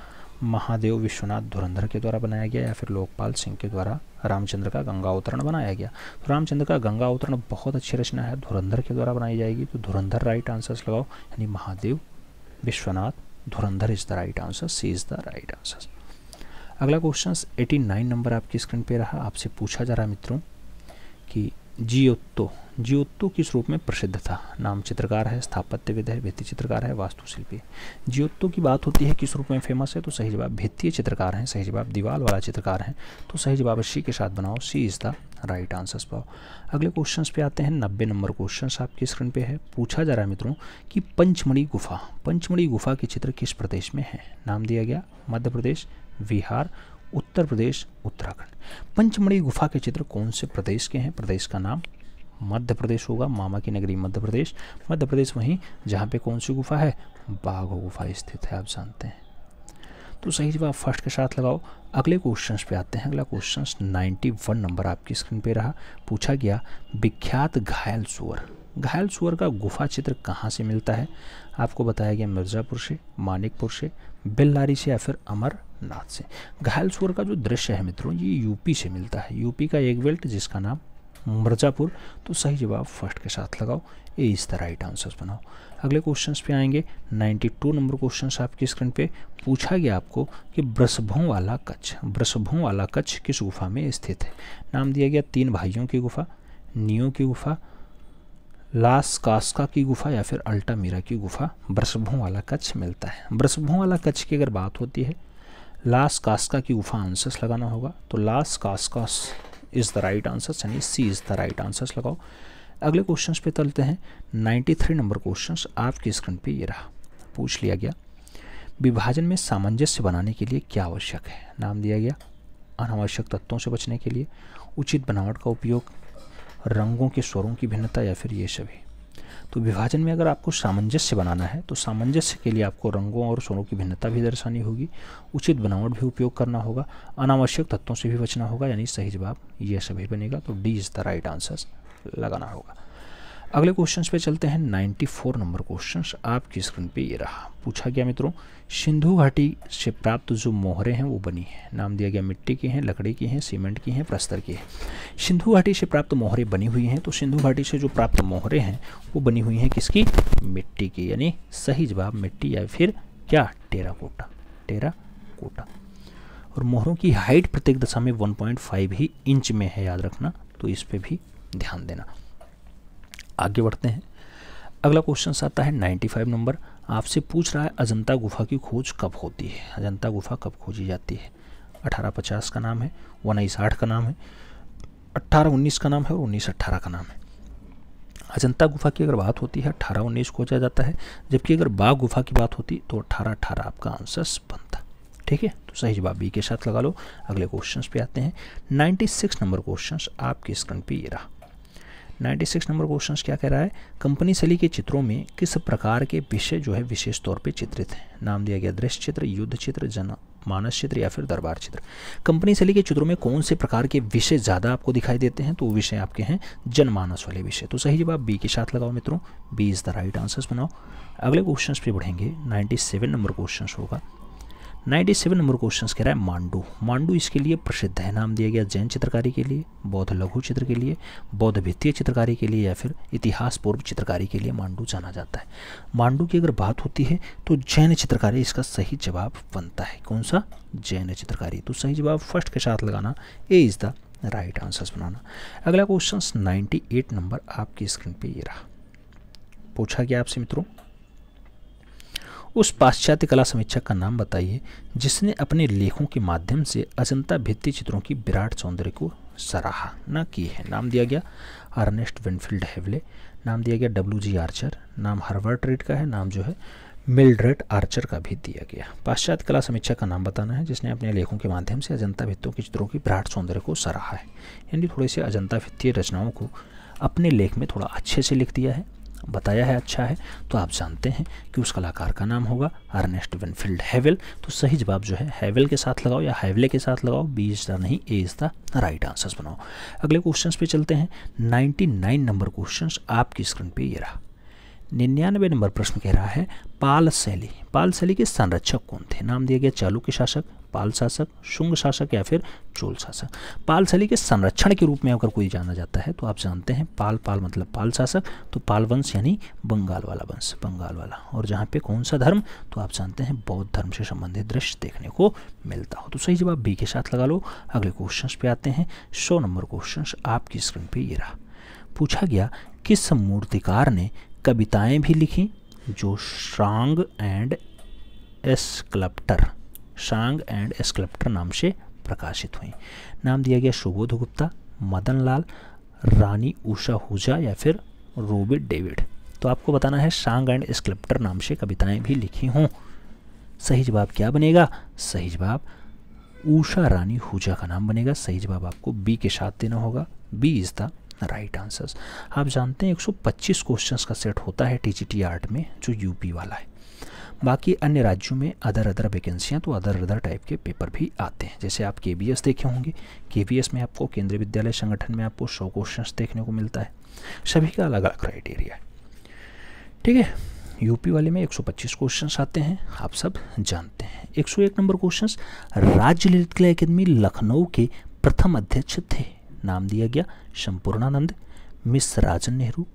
महादेव विश्वनाथ धुरंधर के द्वारा बनाया गया या फिर लोकपाल सिंह के द्वारा रामचंद्र का गंगा अवतरण बनाया गया। तो रामचंद्र का गंगा अवतरण बहुत अच्छी रचना है, धुरंधर के द्वारा बनाई जाएगी। तो धुरंधर राइट आंसर्स लगाओ, यानी Mahadev Vishwanath Dhurandhar is the right answer. C is the right answer. अगला क्वेश्चन 89 नंबर आपकी स्क्रीन पे रहा। आपसे पूछा जा रहा मित्रों कि जियोत्तो किस रूप में प्रसिद्ध था? नाम चित्रकार है, स्थापत्यविद है, भित्ति चित्रकार है, वास्तुशिल्पी। जियोत्तो की बात होती है किस रूप में फेमस है? तो सही जवाब भित्तीय चित्रकार हैं। सही जवाब दीवार वाला चित्रकार हैं। तो सही जवाब सी के साथ बनाओ, सी इज द राइट आंसर्स पाओ। अगले क्वेश्चन पे आते हैं। 90 नंबर क्वेश्चन आपकी स्क्रीन पे है। पूछा जा रहा है मित्रों कि पंचमढ़ी गुफा के चित्र किस प्रदेश में है? नाम दिया गया मध्य प्रदेश, बिहार, उत्तर प्रदेश, उत्तराखंड। पंचमढ़ी गुफा के चित्र कौन से प्रदेश के हैं? प्रदेश का नाम मध्य प्रदेश होगा, मामा की नगरी मध्य प्रदेश वहीं जहाँ पे कौन सी गुफा है? बाघो गुफा स्थित है, आप जानते हैं। तो सही जवाब फर्स्ट के साथ लगाओ। अगले क्वेश्चन पे आते हैं। अगला क्वेश्चन 91 नंबर आपकी स्क्रीन पे रहा। पूछा गया विख्यात घायल सुअर का गुफा चित्र कहाँ से मिलता है? आपको बताया गया मिर्ज़ापुर से, मानिकपुर से, बेल्लारी से या फिर अमरनाथ से। घायल सुअर का जो दृश्य है मित्रों ये यूपी से मिलता है, यूपी का एक बेल्ट जिसका नाम मिर्ज़ापुर। तो सही जवाब फर्स्ट के साथ लगाओ, ए इज द राइट आंसर बनाओ। अगले क्वेश्चन पे आएंगे। 92 नंबर क्वेश्चन आपकी स्क्रीन पे पूछा गया आपको कि वृषभों वाला कच्छ किस गुफा में स्थित है? नाम दिया गया 3 भाइयों की गुफा, नियो की गुफा, लास कास्का की गुफा या फिर अल्टामीरा की गुफा। वृषभों वाला कच्छ मिलता है। वृषभों वाला कच्छ की अगर बात होती है लास कास्का की गुफा आंसर्स लगाना होगा। तो लास कास्कास इज द राइट आंसर, यानी सी इज द राइट आंसर्स लगाओ। अगले क्वेश्चन पे चलते हैं। 93 नंबर क्वेश्चन आपकी स्क्रीन पे ये रहा। पूछ लिया गया विभाजन में सामंजस्य बनाने के लिए क्या आवश्यक है? नाम दिया गया अनावश्यक तत्वों से बचने के लिए, उचित बनावट का उपयोग, रंगों के स्वरों की भिन्नता या फिर ये सभी। तो विभाजन में अगर आपको सामंजस्य बनाना है तो सामंजस्य के लिए आपको रंगों और स्वरों की भिन्नता भी दर्शानी होगी, उचित बनावट भी उपयोग करना होगा, अनावश्यक तत्वों से भी बचना होगा, यानी सही जवाब ये सभी बनेगा। तो D is the right answer लगाना होगा। अगले क्वेश्चन पे चलते हैं। 94 नंबर क्वेश्चन आपकी स्क्रीन पे ये रहा। पूछा गया मित्रों सिंधु घाटी से प्राप्त जो मोहरें हैं वो बनी है। नाम दिया गया मिट्टी की हैं, लकड़ी की हैं, सीमेंट की हैं, प्रस्तर की है। सिंधु घाटी से प्राप्त मोहरें बनी हुई हैं। तो सिंधु घाटी से जो प्राप्त मोहरें हैं वो बनी हुई हैं किसकी? मिट्टी की, यानी सही जवाब मिट्टी या फिर क्या? टेराकोटा। और मोहरों की हाइट प्रत्येक दशा में 1.5 ही इंच में है, याद रखना। तो इस पर भी ध्यान देना। आगे बढ़ते हैं। अगला क्वेश्चन आता है 95 नंबर। आपसे पूछ रहा है अजंता गुफा की खोज कब होती है? अजंता गुफा कब खोजी जाती है? 1850 का नाम है, 1960 का नाम है, 1819 का नाम है और 1918 का नाम है। अजंता गुफा की अगर बात होती है 18-19 को हो जाता है, जबकि अगर बाघ गुफा की बात होती तो 18-18 आपका आंसर बनता। ठीक है, तो सही जवाब बी के साथ लगा लो। अगले क्वेश्चंस पे आते हैं। 96 नंबर क्वेश्चंस आपकी स्क्रीन पे ये रहा। 96 नंबर क्वेश्चंस क्या कह रहा है, कंपनी शैली के चित्रों में किस प्रकार के विषय जो है विशेष तौर पे चित्रित हैं। नाम दिया गया दृश्य चित्र, युद्ध चित्र, जनमानस चित्र या फिर दरबार चित्र। कंपनी शैली के चित्रों में कौन से प्रकार के विषय ज़्यादा आपको दिखाई देते हैं, तो वो विषय आपके हैं जनमानस वाले विषय। तो सही जवाब बी के साथ लगाओ मित्रों, B is the right answers बनाओ। अगले क्वेश्चन पे बढ़ेंगे। 97 नंबर क्वेश्चन होगा। 97 नंबर क्वेश्चन कह रहा है मांडू। मांडू इसके लिए प्रसिद्ध है। नाम दिया गया जैन चित्रकारी के लिए, बौद्ध लघु चित्र के लिए, बौद्ध भित्तीय चित्रकारी के लिए या फिर इतिहास पूर्व चित्रकारी के लिए मांडू जाना जाता है। मांडू की अगर बात होती है तो जैन चित्रकारी इसका सही जवाब बनता है। कौन सा? जैन चित्रकारी। तो सही जवाब फर्स्ट के साथ लगाना, A is the right answers बनाना। अगला क्वेश्चन 98 नंबर आपकी स्क्रीन पर ये रहा। पूछा गया आपसे मित्रों, उस पाश्चात्य कला समीक्षक का नाम बताइए जिसने अपने लेखों के माध्यम से अजंता भित्ति चित्रों की विराट सौंदर्य को सराहना की है। नाम दिया गया अर्नेस्ट विनफील्ड हेवले, नाम दिया गया WG आर्चर, नाम हार्वर्ड रेड का है, नाम जो है मिल्ड्रेड आर्चर का भी दिया गया। पाश्चात्य कला समीक्षक का नाम बताना है जिसने अपने लेखों के माध्यम से अजंता भित्तियों के चित्रों की विराट सौंदर्य को सराहा है, यानी थोड़े से अजंता भित्तीय रचनाओं को अपने लेख में थोड़ा अच्छे से लिख दिया है, बताया है, अच्छा है। तो आप जानते हैं कि उस कलाकार का नाम होगा अर्नेस्ट विनफील्ड हेवल। तो सही जवाब जो है हेवल के साथ लगाओ या हेवले के साथ लगाओ, बी इज द नहीं, ए इज द राइट आंसर्स बनाओ। अगले क्वेश्चंस पे चलते हैं। 99 नंबर क्वेश्चंस आपकी स्क्रीन पे ये रहा। 99 नंबर प्रश्न कह रहा है पाल शैली। पाल शैली के संरक्षक कौन थे? नाम दिया गया चालुक्य शासक, पाल शासक, शुंग शासक या फिर चोल शासक। पाल शैली के संरक्षण के रूप में अगर कोई जाना जाता है तो आप जानते हैं पाल मतलब पाल शासक, तो पाल वंश यानी बंगाल वाला वंश, बंगाल वाला। और जहाँ पे कौन सा धर्म, तो आप जानते हैं बौद्ध धर्म से संबंधित दृश्य देखने को मिलता हो। तो सही जवाब बी के साथ लगा लो। अगले क्वेश्चन पे आते हैं। 100 नंबर क्वेश्चन आपकी स्क्रीन पे ये रहा। पूछा गया किस मूर्तिकार ने कविताएं भी लिखी जो शांग एंड स्कल्प्टर नाम से प्रकाशित हुई। नाम दिया गया सुबोध गुप्ता, मदन लाल, रानी उषा हुजा या फिर रॉबर्ट डेविड। तो आपको बताना है शांग एंड स्कल्प्टर नाम से कविताएं भी लिखी हों। सही जवाब क्या बनेगा? सही जवाब उषा रानी हुजा का नाम बनेगा। सही जवाब आपको बी के साथ देना होगा, B is the right answers. आप जानते हैं 125 क्वेश्चंस का सेट होता है टीजीटी आर्ट में, जो यूपी वाला है। बाकी अन्य राज्यों में अदर वैकेंसियाँ, तो अदर टाइप के पेपर भी आते हैं। जैसे आप KVS देखे होंगे, KVS में आपको केंद्रीय विद्यालय संगठन में आपको 100 क्वेश्चंस देखने को मिलता है। सभी का अलग अलग क्राइटेरिया है, ठीक है। यूपी वाले में 125 क्वेश्चंस आते हैं, आप सब जानते हैं। 101 नंबर क्वेश्चंस, राज्य ललित कला अकादमी लखनऊ के प्रथम अध्यक्ष थे। नाम दिया गया संपूर्णानंद, मिस राजन नेहरू,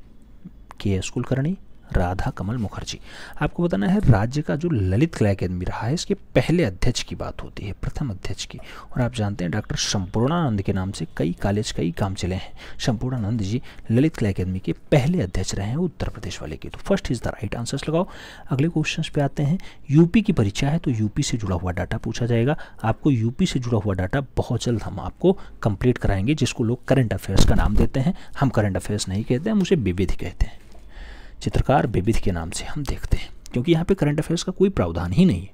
KS कुलकर्णी, राधा कमल मुखर्जी। आपको बताना है राज्य का जो ललित कला अकादमी रहा है इसके पहले अध्यक्ष की बात होती है, प्रथम अध्यक्ष की। और आप जानते हैं डॉक्टर संपूर्णानंद के नाम से कई कॉलेज, कई काम चले हैं। संपूर्णानंद जी ललित कला अकादमी के पहले अध्यक्ष रहे हैं उत्तर प्रदेश वाले के। तो first is the right answers लगाओ। अगले क्वेश्चन पे आते हैं। यूपी की परीक्षा है तो यूपी से जुड़ा हुआ डाटा पूछा जाएगा। आपको यूपी से जुड़ा हुआ डाटा बहुत जल्द हम आपको कंप्लीट कराएंगे, जिसको लोग करंट अफेयर्स का नाम देते हैं। हम करंट अफेयर्स नहीं कहते हैं, उसे विविध कहते हैं। चित्रकार विविध के नाम से हम देखते हैं, क्योंकि यहाँ पे करंट अफेयर्स का कोई प्रावधान ही नहीं है।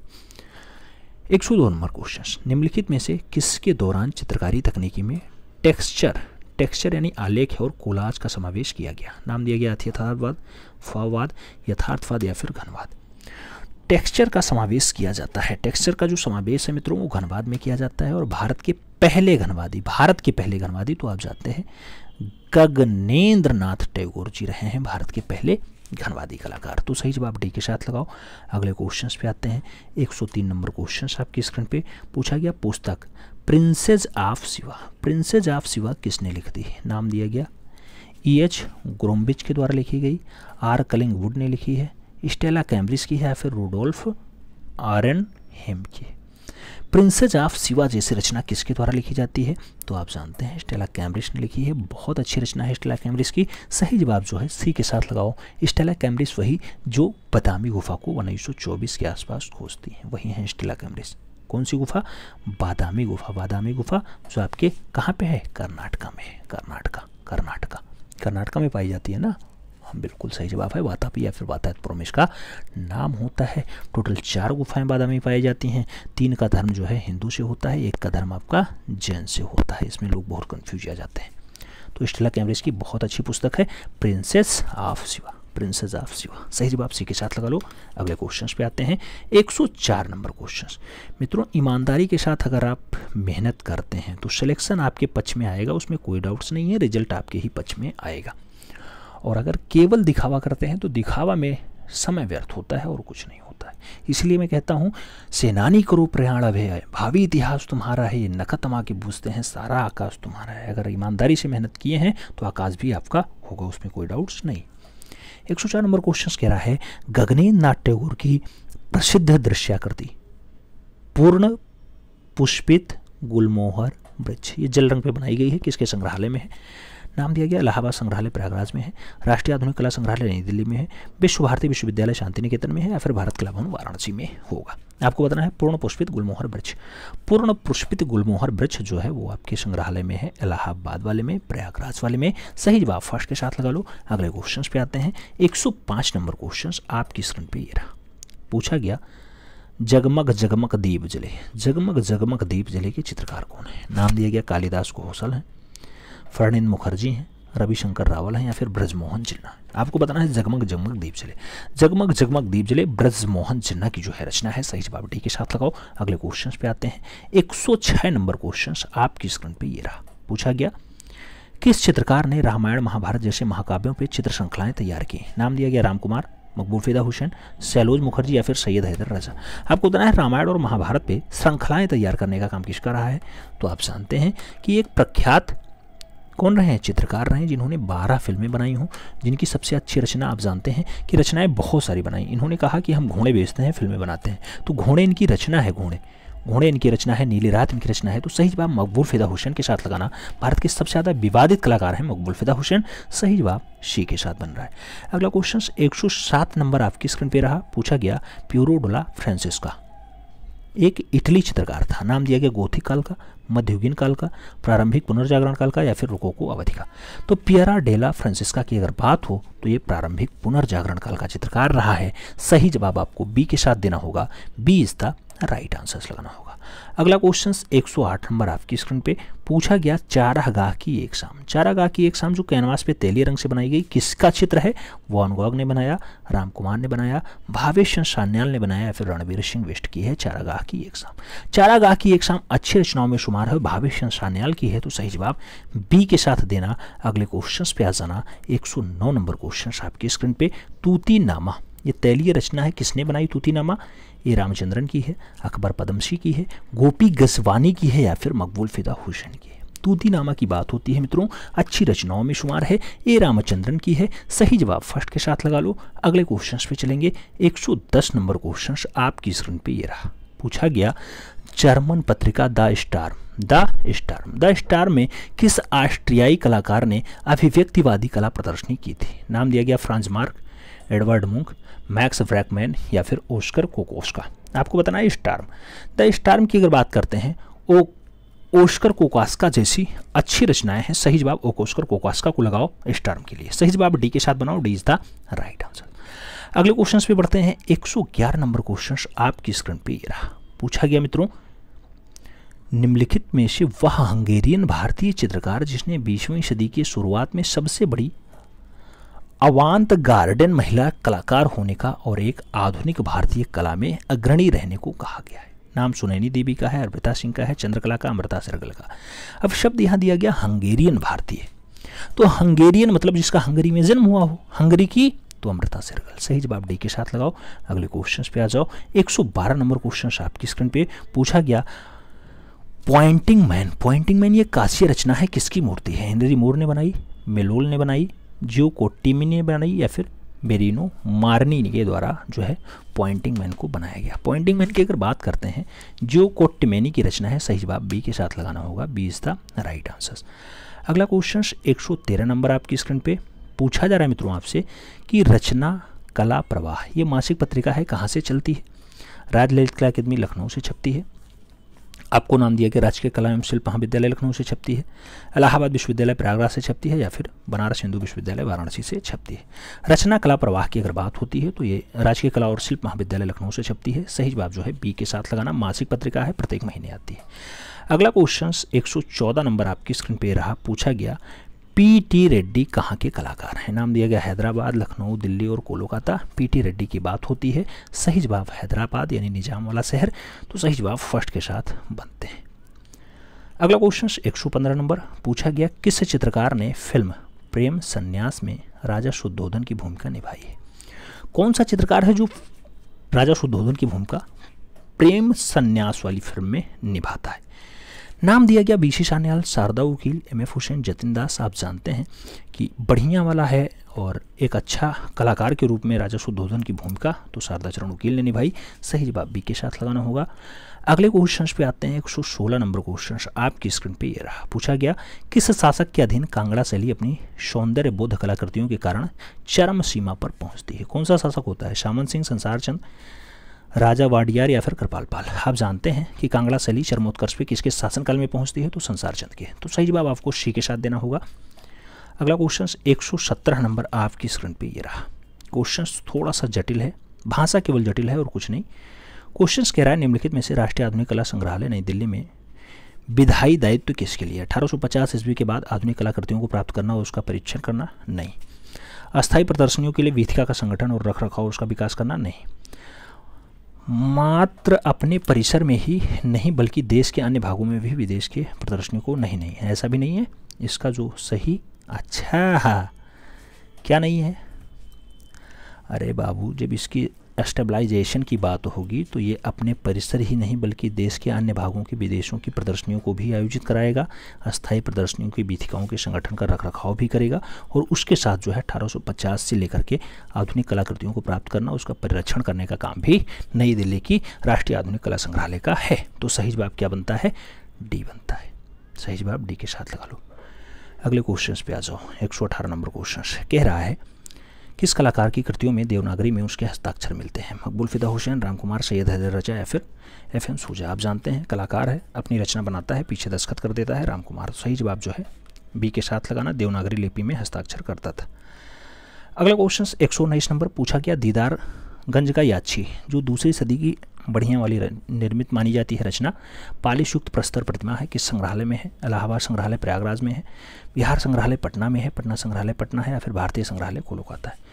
102 नंबर क्वेश्चन, निम्नलिखित में से किसके दौरान चित्रकारी तकनीकी में टेक्सचर यानी आलेख और कोलाज का समावेश किया गया? नाम दिया गया यथार्थवाद, फाववाद, यथार्थवाद या फिर घनवाद। टेक्सचर का समावेश किया जाता है। टेक्सचर का जो समावेश है मित्रों वो घनवाद में किया जाता है। और भारत के पहले घनवादी तो आप जानते हैं गगनेंद्र नाथ टैगोर जी रहे हैं, भारत के पहले घनवादी कलाकार। तो सही जवाब डी के साथ लगाओ। अगले क्वेश्चंस पे आते हैं। 103 नंबर क्वेश्चंस आपकी स्क्रीन पे पूछा गया पुस्तक प्रिंसेस ऑफ सिवा किसने लिख दी? नाम दिया गया E.H. ग्रोम्बिच के द्वारा लिखी गई, R. कलिंगवुड ने लिखी है, स्टेला कैम्ब्रिज की है या फिर रुडोल्फ आरेनहेम की। प्रिंसेस ऑफ सिवा जैसी रचना किसके द्वारा लिखी जाती है? तो आप जानते हैं स्टेला कैम्ब्रिज ने लिखी है। बहुत अच्छी रचना है स्टेला कैम्ब्रिज की। सही जवाब जो है सी के साथ लगाओ। स्टेला कैम्ब्रिज वही जो बादामी गुफा को 1924 के आसपास खोजती है, वही है स्टेला कैम्ब्रिज। कौन सी गुफा? बादामी गुफा जो आपके कहाँ पे है? कर्नाटका में है। कर्नाटका में पाई जाती है ना। बिल्कुल सही जवाब है, वातापी या फिर वातायतपुरम इसका नाम होता है। टोटल 4 गुफाएं बादामी पाई जाती हैं। 3 का धर्म जो है हिंदू से होता है, 1 का धर्म आपका जैन से होता है। इसमें लोग बहुत कन्फ्यूज आ जाते हैं। तो स्टेला कैम्ब्रिज की बहुत अच्छी पुस्तक है princess of Shiva, princess of Shiva. सही जवाब सी के साथ लगा लो। अगले क्वेश्चंस पे आते हैं। 104 नंबर क्वेश्चंस। मित्रों, ईमानदारी के साथ अगर आप मेहनत करते हैं तो सिलेक्शन आपके पक्ष में आएगा, उसमें कोई डाउट्स नहीं है, रिजल्ट आपके ही पक्ष में आएगा। और अगर केवल दिखावा करते हैं तो दिखावा में समय व्यर्थ होता है और कुछ नहीं होता है। इसलिए मैं कहता हूँ, सेनानी करो प्रयाण अभय, भावी इतिहास तुम्हारा है, नखत आके बूझते हैं सारा आकाश तुम्हारा है। अगर ईमानदारी से मेहनत किए हैं तो आकाश भी आपका होगा, उसमें कोई डाउट्स नहीं। 104 नंबर क्वेश्चन कह रहा है, गगनेन्द्र नाथ टैगोर की प्रसिद्ध दृश्याकृति पूर्ण पुष्पित गुलमोहर वृक्ष, ये जल रंग पे बनाई गई है, किसके संग्रहालय में है? नाम दिया गया इलाहाबाद संग्रहालय प्रयागराज में है, राष्ट्रीय आधुनिक कला संग्रहालय नई दिल्ली में है, विश्व भारती विश्वविद्यालय शांति निकेतन में है, या फिर भारत कला भवन वाराणसी में होगा। आपको बताना है पूर्ण पुष्पित गुलमोहर वृक्ष। पूर्ण पुष्पित गुलमोहर वृक्ष जो है वो आपके संग्रहालय में है, इलाहाबाद वाले में, प्रयागराज वाले में। सही जवाब फर्स्ट के साथ लगा लो। अगले क्वेश्चन पे आते हैं। 105 नंबर क्वेश्चन आपकी स्क्रीन पे ये रहा। पूछा गया, जगमग जगमग दीप जले, जगमग जगमग दीप जले के चित्रकार कौन है? नाम दिया गया कालिदास कौशल है, फर्निंद मुखर्जी हैं, रविशंकर रावल हैं, या फिर ब्रजमोहन जिन्ना। आपको बताना है जगमग जगमग दीप जले, जगमग जगमग दीप जले ब्रजमोहन जिन्ना की जो है रचना है। सही जवाब डी के साथ लगाओ। अगले क्वेश्चन पे आते हैं। 106 नंबर क्वेश्चन आपकी स्क्रीन पे ये रहा। पूछा गया, किस चित्रकार ने रामायण महाभारत जैसे महाकाव्यों पर चित्र श्रृंखलाएं तैयार की? नाम दिया गया राम कुमार, मकबूल फिदा हुसैन, सैलोज मुखर्जी, या फिर सैयद हैदर रजा। आपको बताना है रामायण और महाभारत पे श्रृंखलाएं तैयार करने का काम किसका रहा है? तो आप जानते हैं कि एक प्रख्यात कौन रहे हैं? चित्रकार रहे हैं, जिन्होंने 12 फिल्में बनाई हों, जिनकी सबसे अच्छी रचना आप जानते हैं कि रचनाएं बहुत सारी बनाई। इन्होंने कहा कि हम घोड़े बेचते हैं, फिल्में बनाते हैं, तो घोड़े इनकी रचना है, घोड़े इनकी रचना है, नीली रात इनकी रचना है। तो सही जवाब मकबूल फिदा हुसैन के साथ लगाना। भारत के सबसे ज़्यादा विवादित कलाकार हैं मकबूल फिदा हुसैन। सही जवाब सी के साथ बन रहा है। अगला क्वेश्चन 107 नंबर आपकी स्क्रीन पे रहा। पूछा गया, पियरो डेला फ्रांसेस्का एक इटली चित्रकार था। नाम दिया गया गोथिक काल का, मध्ययुगीन काल का, प्रारंभिक पुनर्जागरण काल का, या फिर रोकोको अवधि का। तो पियरा डेला फ्रांसेस्का की अगर बात हो तो ये प्रारंभिक पुनर्जागरण काल का चित्रकार रहा है। सही जवाब आपको बी के साथ देना होगा, B is the right answer लगाना होगा। अगला क्वेश्चन 108 नंबर आपकी स्क्रीन पे। पूछा गया, चारागाह की एक शाम, चारागाह की एक शाम जो कैनवास पे तेली रंग से बनाई गई, किसका चित्र है? वॉन गॉग ने बनाया, राम कुमार ने बनाया, भावेश सान्याल ने बनाया, या फिर रणवीर सिंह वेस्ट की है चारागाह की एक शाम। चारागाह की एक शाम अच्छी रचनाओं में शुमार है, भावेश सान्याल की है। तो सही जवाब बी के साथ देना। अगले क्वेश्चन पे आ जाना। 109 नंबर क्वेश्चन आपकी स्क्रीन पे। तूतीनामा, ये तैलीय रचना है, किसने बनाई तूतीनामा? ये रामचंद्रन की है, अकबर पदमसी की है, गोपी गसवानी की है, या फिर मकबूल फिदा हुसैन की है। तूतीनामा की बात होती है मित्रों, अच्छी रचनाओं में शुमार है, ये रामचंद्रन की है। सही जवाब फर्स्ट के साथ लगा लो। अगले क्वेश्चन पे चलेंगे। 110 नंबर क्वेश्चन आपकी स्क्रीन पे ये रहा। पूछा गया, जर्मन पत्रिका द स्टार में किस ऑस्ट्रियाई कलाकार ने अभिव्यक्तिवादी कला प्रदर्शनी की थी? नाम दिया गया Franz Marc, Edvard Munch, Max फ्रैकमैन, या फिर ओस्कर कोकोस्का। आपको बताना है स्टार्म। द स्टार्म की अगर बात करते हैं, ओस्कर कोकोस्का जैसी अच्छी रचनाएं हैं। सही जवाब ओस्कर कोकोस्का को लगाओ स्टार्म के लिए। सही जवाब डी के साथ बनाओ, D is the right answer. अगले क्वेश्चन पे बढ़ते हैं। 111 नंबर क्वेश्चन आपकी स्क्रीन पे ये रहा। पूछा गया मित्रों, निम्नलिखित में से वह हंगेरियन भारतीय चित्रकार जिसने 20वीं सदी की शुरुआत में सबसे बड़ी अवांत गार्डन महिला कलाकार होने का और एक आधुनिक भारतीय कला में अग्रणी रहने को कहा गया है? नाम सुनैनी देवी का है, अर्पिता सिंह का है, चंद्रकला का, अमृता सहगल का। अब शब्द यहाँ दिया गया हंगेरियन भारतीय, तो हंगेरियन मतलब जिसका हंगरी में जन्म हुआ हो, हंगरी की तो अमृता सहगल। सही जवाब डी के साथ लगाओ। अगले क्वेश्चन पे आ जाओ। 112 नंबर क्वेश्चन आपकी स्क्रीन पे। पूछा गया, पॉइंटिंग मैन ये कांस्य रचना है, किसकी मूर्ति है? हेनरी मोर ने बनाई, मेलोल ने बनाई, जो कोट्टिमी ने बनाई, या फिर बेरिनो मार्नी के द्वारा जो है पॉइंटिंग मैन को बनाया गया? पॉइंटिंग मैन की अगर बात करते हैं, जो कोट्टिमेनी की रचना है। सही जवाब बी के साथ लगाना होगा, B is the right answer. अगला क्वेश्चन 113 नंबर आपकी स्क्रीन पे। पूछा जा रहा है मित्रों आपसे कि रचना कला प्रवाह ये मासिक पत्रिका है, कहाँ से चलती है? राज ललित कला अकादमी लखनऊ से छपती है। आपको नाम दिया गया राजकीय कला एवं शिल्प महाविद्यालय लखनऊ से छपती है, इलाहाबाद विश्वविद्यालय प्रयागराज से छपती है, या फिर बनारस हिंदू विश्वविद्यालय वाराणसी से छपती है। रचना कला प्रवाह की अगर बात होती है तो ये राजकीय कला और शिल्प महाविद्यालय लखनऊ से छपती है। सही जवाब जो है बी के साथ लगाना। मासिक पत्रिका है, प्रत्येक महीने आती है। अगला क्वेश्चन 114 नंबर आपकी स्क्रीन पे रहा। पूछा गया पी.टी. रेड्डी कहाँ के कलाकार हैं? नाम दिया गया हैदराबाद, लखनऊ, दिल्ली और कोलकाता। पी.टी. रेड्डी की बात होती है। सही जवाब हैदराबाद यानी निजाम वाला शहर। तो सही जवाब फर्स्ट के साथ बनते हैं। अगला क्वेश्चन 115 नंबर। पूछा गया किस चित्रकार ने फिल्म प्रेम संन्यास में राजा शुद्धोधन की भूमिका निभाई है? कौन सा चित्रकार है जो राजा शुद्धोधन की भूमिका प्रेम संन्यास वाली फिल्म में निभाता है? नाम दिया गया बीसी सान्याल, शारदा वकील, एम.एफ. हुसैन, जतिन दास। आप जानते हैं कि बढ़िया वाला है और एक अच्छा कलाकार के रूप में राजा शुद्धोधन की भूमिका तो शारदा चरण वकील ने निभाई। सही जवाब बी के साथ लगाना होगा। अगले क्वेश्चन पे आते हैं। 116 नंबर क्वेश्चन आपकी स्क्रीन पे ये रहा। पूछा गया किस शासक के अधीन कांगड़ा शैली अपनी सौंदर्य बोध कलाकृतियों के कारण चरम सीमा पर पहुंचती है? कौन सा शासक होता है? सामंत सिंह, संसार चंद, राजा वाडियार या फिर कृपाल पाल। आप जानते हैं कि कांगड़ा शैली चरमोत्कर्ष पे किसके शासनकाल में पहुंचती है? तो संसार चंद के। तो सही जवाब आपको सी के साथ देना होगा। अगला क्वेश्चन 117 नंबर आपकी स्क्रीन पे ये रहा। क्वेश्चन थोड़ा सा जटिल है, भाषा केवल जटिल है और कुछ नहीं। क्वेश्चन कह रहा है निम्नलिखित में से राष्ट्रीय आधुनिक कला संग्रहालय नई दिल्ली में विधायी दायित्व किसके लिए? 1850 ईस्वी के बाद आधुनिक कलाकृतियों को प्राप्त करना और उसका परीक्षण करना? नहीं। अस्थायी प्रदर्शनियों के लिए वीथिका का संगठन और रख रखाव उसका विकास करना? नहीं। मात्र अपने परिसर में ही नहीं बल्कि देश के अन्य भागों में भी विदेश के प्रदर्शनियों को? नहीं नहीं, ऐसा भी नहीं है। इसका जो सही अच्छा क्या नहीं है? अरे बाबू, जब इसकी स्टेबलाइजेशन की बात होगी तो ये अपने परिसर ही नहीं बल्कि देश के अन्य भागों के विदेशों की प्रदर्शनियों को भी आयोजित कराएगा, अस्थायी प्रदर्शनियों की वीथिकाओं के संगठन का रखरखाव भी करेगा और उसके साथ जो है 1850 से लेकर के आधुनिक कलाकृतियों को प्राप्त करना, उसका परिरक्षण करने का काम भी नई दिल्ली की राष्ट्रीय आधुनिक कला संग्रहालय का है। तो सही जवाब क्या बनता है? डी बनता है। सही जवाब डी के साथ लगा लो। अगले क्वेश्चन पे आ जाओ। 118 नंबर क्वेश्चन कह रहा है किस कलाकार की कृतियों में देवनागरी में उसके हस्ताक्षर मिलते हैं? मकबूल फिदा हुसैन, रामकुमार, सैयद हैदर रजा या फिर एफ.एम. सूजा। आप जानते हैं कलाकार है, अपनी रचना बनाता है, पीछे दस्तखत कर देता है रामकुमार। सही जवाब जो है बी के साथ लगाना, देवनागरी लिपि में हस्ताक्षर करता था। अगला क्वेश्चन 119 नंबर। पूछा गया दीदारगंज का याची जो दूसरी सदी की बढ़िया वाली निर्मित मानी जाती है रचना पालिश युक्त प्रस्तर प्रतिमा है, किस संग्रहालय में है? इलाहाबाद संग्रहालय प्रयागराज में है, बिहार संग्रहालय पटना में है, पटना संग्रहालय पटना है या फिर भारतीय संग्रहालय कोलकाता है?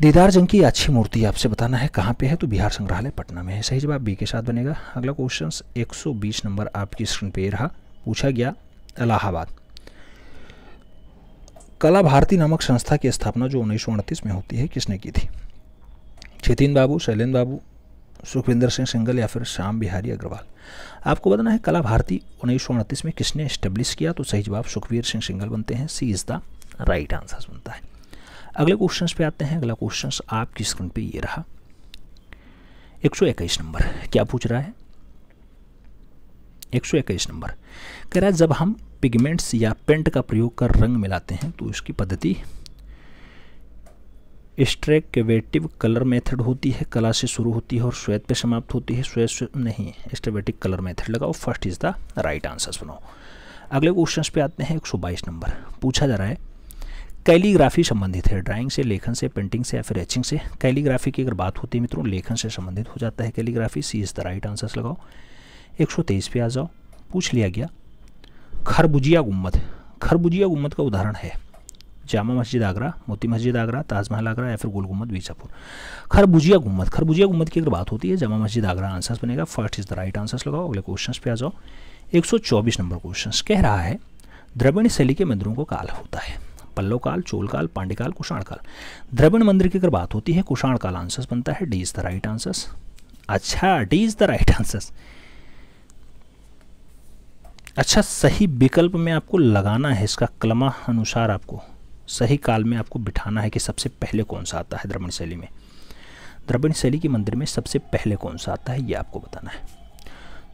दीदार जंग की अच्छी मूर्ति आपसे बताना है कहाँ पे है? तो बिहार संग्रहालय पटना में है। सही जवाब बी के साथ बनेगा। अगला क्वेश्चन 120 नंबर आपकी स्क्रीन पे रहा। पूछा गया इलाहाबाद कला भारती नामक संस्था की स्थापना जो 1938 में होती है किसने की थी? छितिन बाबू, शैलेंद्र बाबू, सुखविंदर सिंह सिंगल या फिर श्याम बिहारी अग्रवाल। आपको बताना है कला भारती 1938 में किसने एस्टेब्लिश किया? तो सही जवाब सुखवीर सिंह सिंगल बनते हैं। सी इज द राइट आंसर बनता है। अगले क्वेश्चन पे आते हैं। अगला क्वेश्चन आपकी स्क्रीन पे ये रहा। 121 नंबर क्या पूछ रहा है? 121 नंबर कह रहा है जब हम पिगमेंट्स या पेंट का प्रयोग कर रंग मिलाते हैं तो इसकी पद्धति स्ट्रेकेवेटिव कलर मेथड होती है, कला से शुरू होती है और श्वेत पे समाप्त होती है। श्वेत से नहीं, स्ट्रेवेटिक कलर मेथड लगाओ। First is the right answer बनाओ। अगले क्वेश्चन पे आते हैं। 122 नंबर पूछा जा रहा है कैलीग्राफी संबंधित है ड्राइंग से, लेखन से, पेंटिंग से या फिर एचिंग से? कैलीग्राफी की अगर बात होती है मित्रों लेखन से संबंधित हो जाता है calligraphy. C is the right answer लगाओ। 123 पे आ जाओ। पूछ लिया गया खरबूजिया गुम्मद। खरबूजिया गुम्मद का उदाहरण है जामा मस्जिद आगरा, मोती मस्जिद आगरा, ताजमहल आगरा या फिर गोल गुम्मद बीजापुर। खरबूजिया गुम्मद, खरबूजिया गुम्मद की अगर बात होती है जामा मस्जिद आगरा आंसर बनेगा। First is the right answer लगाओ। अगले क्वेश्चन पे आ जाओ। 124 नंबर क्वेश्चन कह रहा है द्रविड़ शैली के मंदिरों को काल होता है? पल्लव काल, चोल काल, पांड्य काल, कुषाण काल। द्रविड़ मंदिर की अगर बात होती है कुषाण काल आंसर बनता है। D is the right answer. अच्छा, D is the right answer. अच्छा, सही विकल्प में आपको लगाना है, इसका कलमा अनुसार आपको सही काल में आपको बिठाना है कि सबसे पहले कौन सा आता है द्रविड़ शैली में। द्रविड़ शैली के मंदिर में सबसे पहले कौन सा आता है ये आपको बताना है।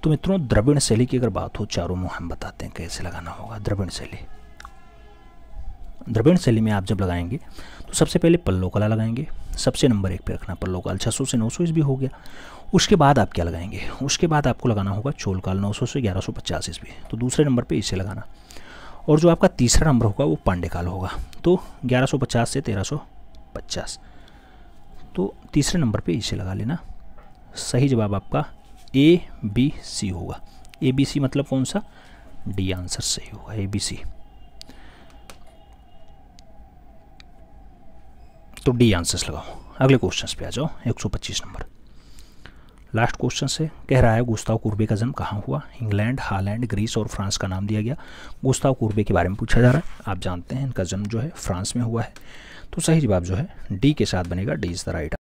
तो मित्रों द्रविड़ शैली की अगर बात हो चारों में हम बताते हैं कैसे लगाना होगा। द्रविड़ शैली, द्रविड़ शैली में आप जब लगाएंगे तो सबसे पहले पल्लव कला लगाएंगे, सबसे नंबर 1 पे रखना पल्लव काल। 600 से 900 ईस्वी हो गया।
उसके बाद आप क्या लगाएंगे, उसके बाद आपको लगाना होगा चोलकाल 900 से 1150 ईस्वी, तो दूसरे नंबर पे इसे लगाना। और जो आपका तीसरा नंबर होगा वो पांड्यकाल होगा, तो 1150 से 1350, तो तीसरे नंबर पे इसे लगा लेना। सही जवाब आपका ABC होगा। ABC मतलब कौन सा, डी आंसर सही होगा, ABC। तो डी आंसर्स लगाओ। अगले क्वेश्चन पे आ जाओ, 125 नंबर लास्ट क्वेश्चन से कह रहा है गुस्ताव कुर्बे का जन्म कहाँ हुआ। इंग्लैंड, हालैंड, ग्रीस और फ्रांस का नाम दिया गया। गुस्ताव कुर्बे के बारे में पूछा जा रहा है। आप जानते हैं इनका जन्म जो है फ्रांस में हुआ है। तो सही जवाब जो है डी के साथ बनेगा, डी इज़ द राइट।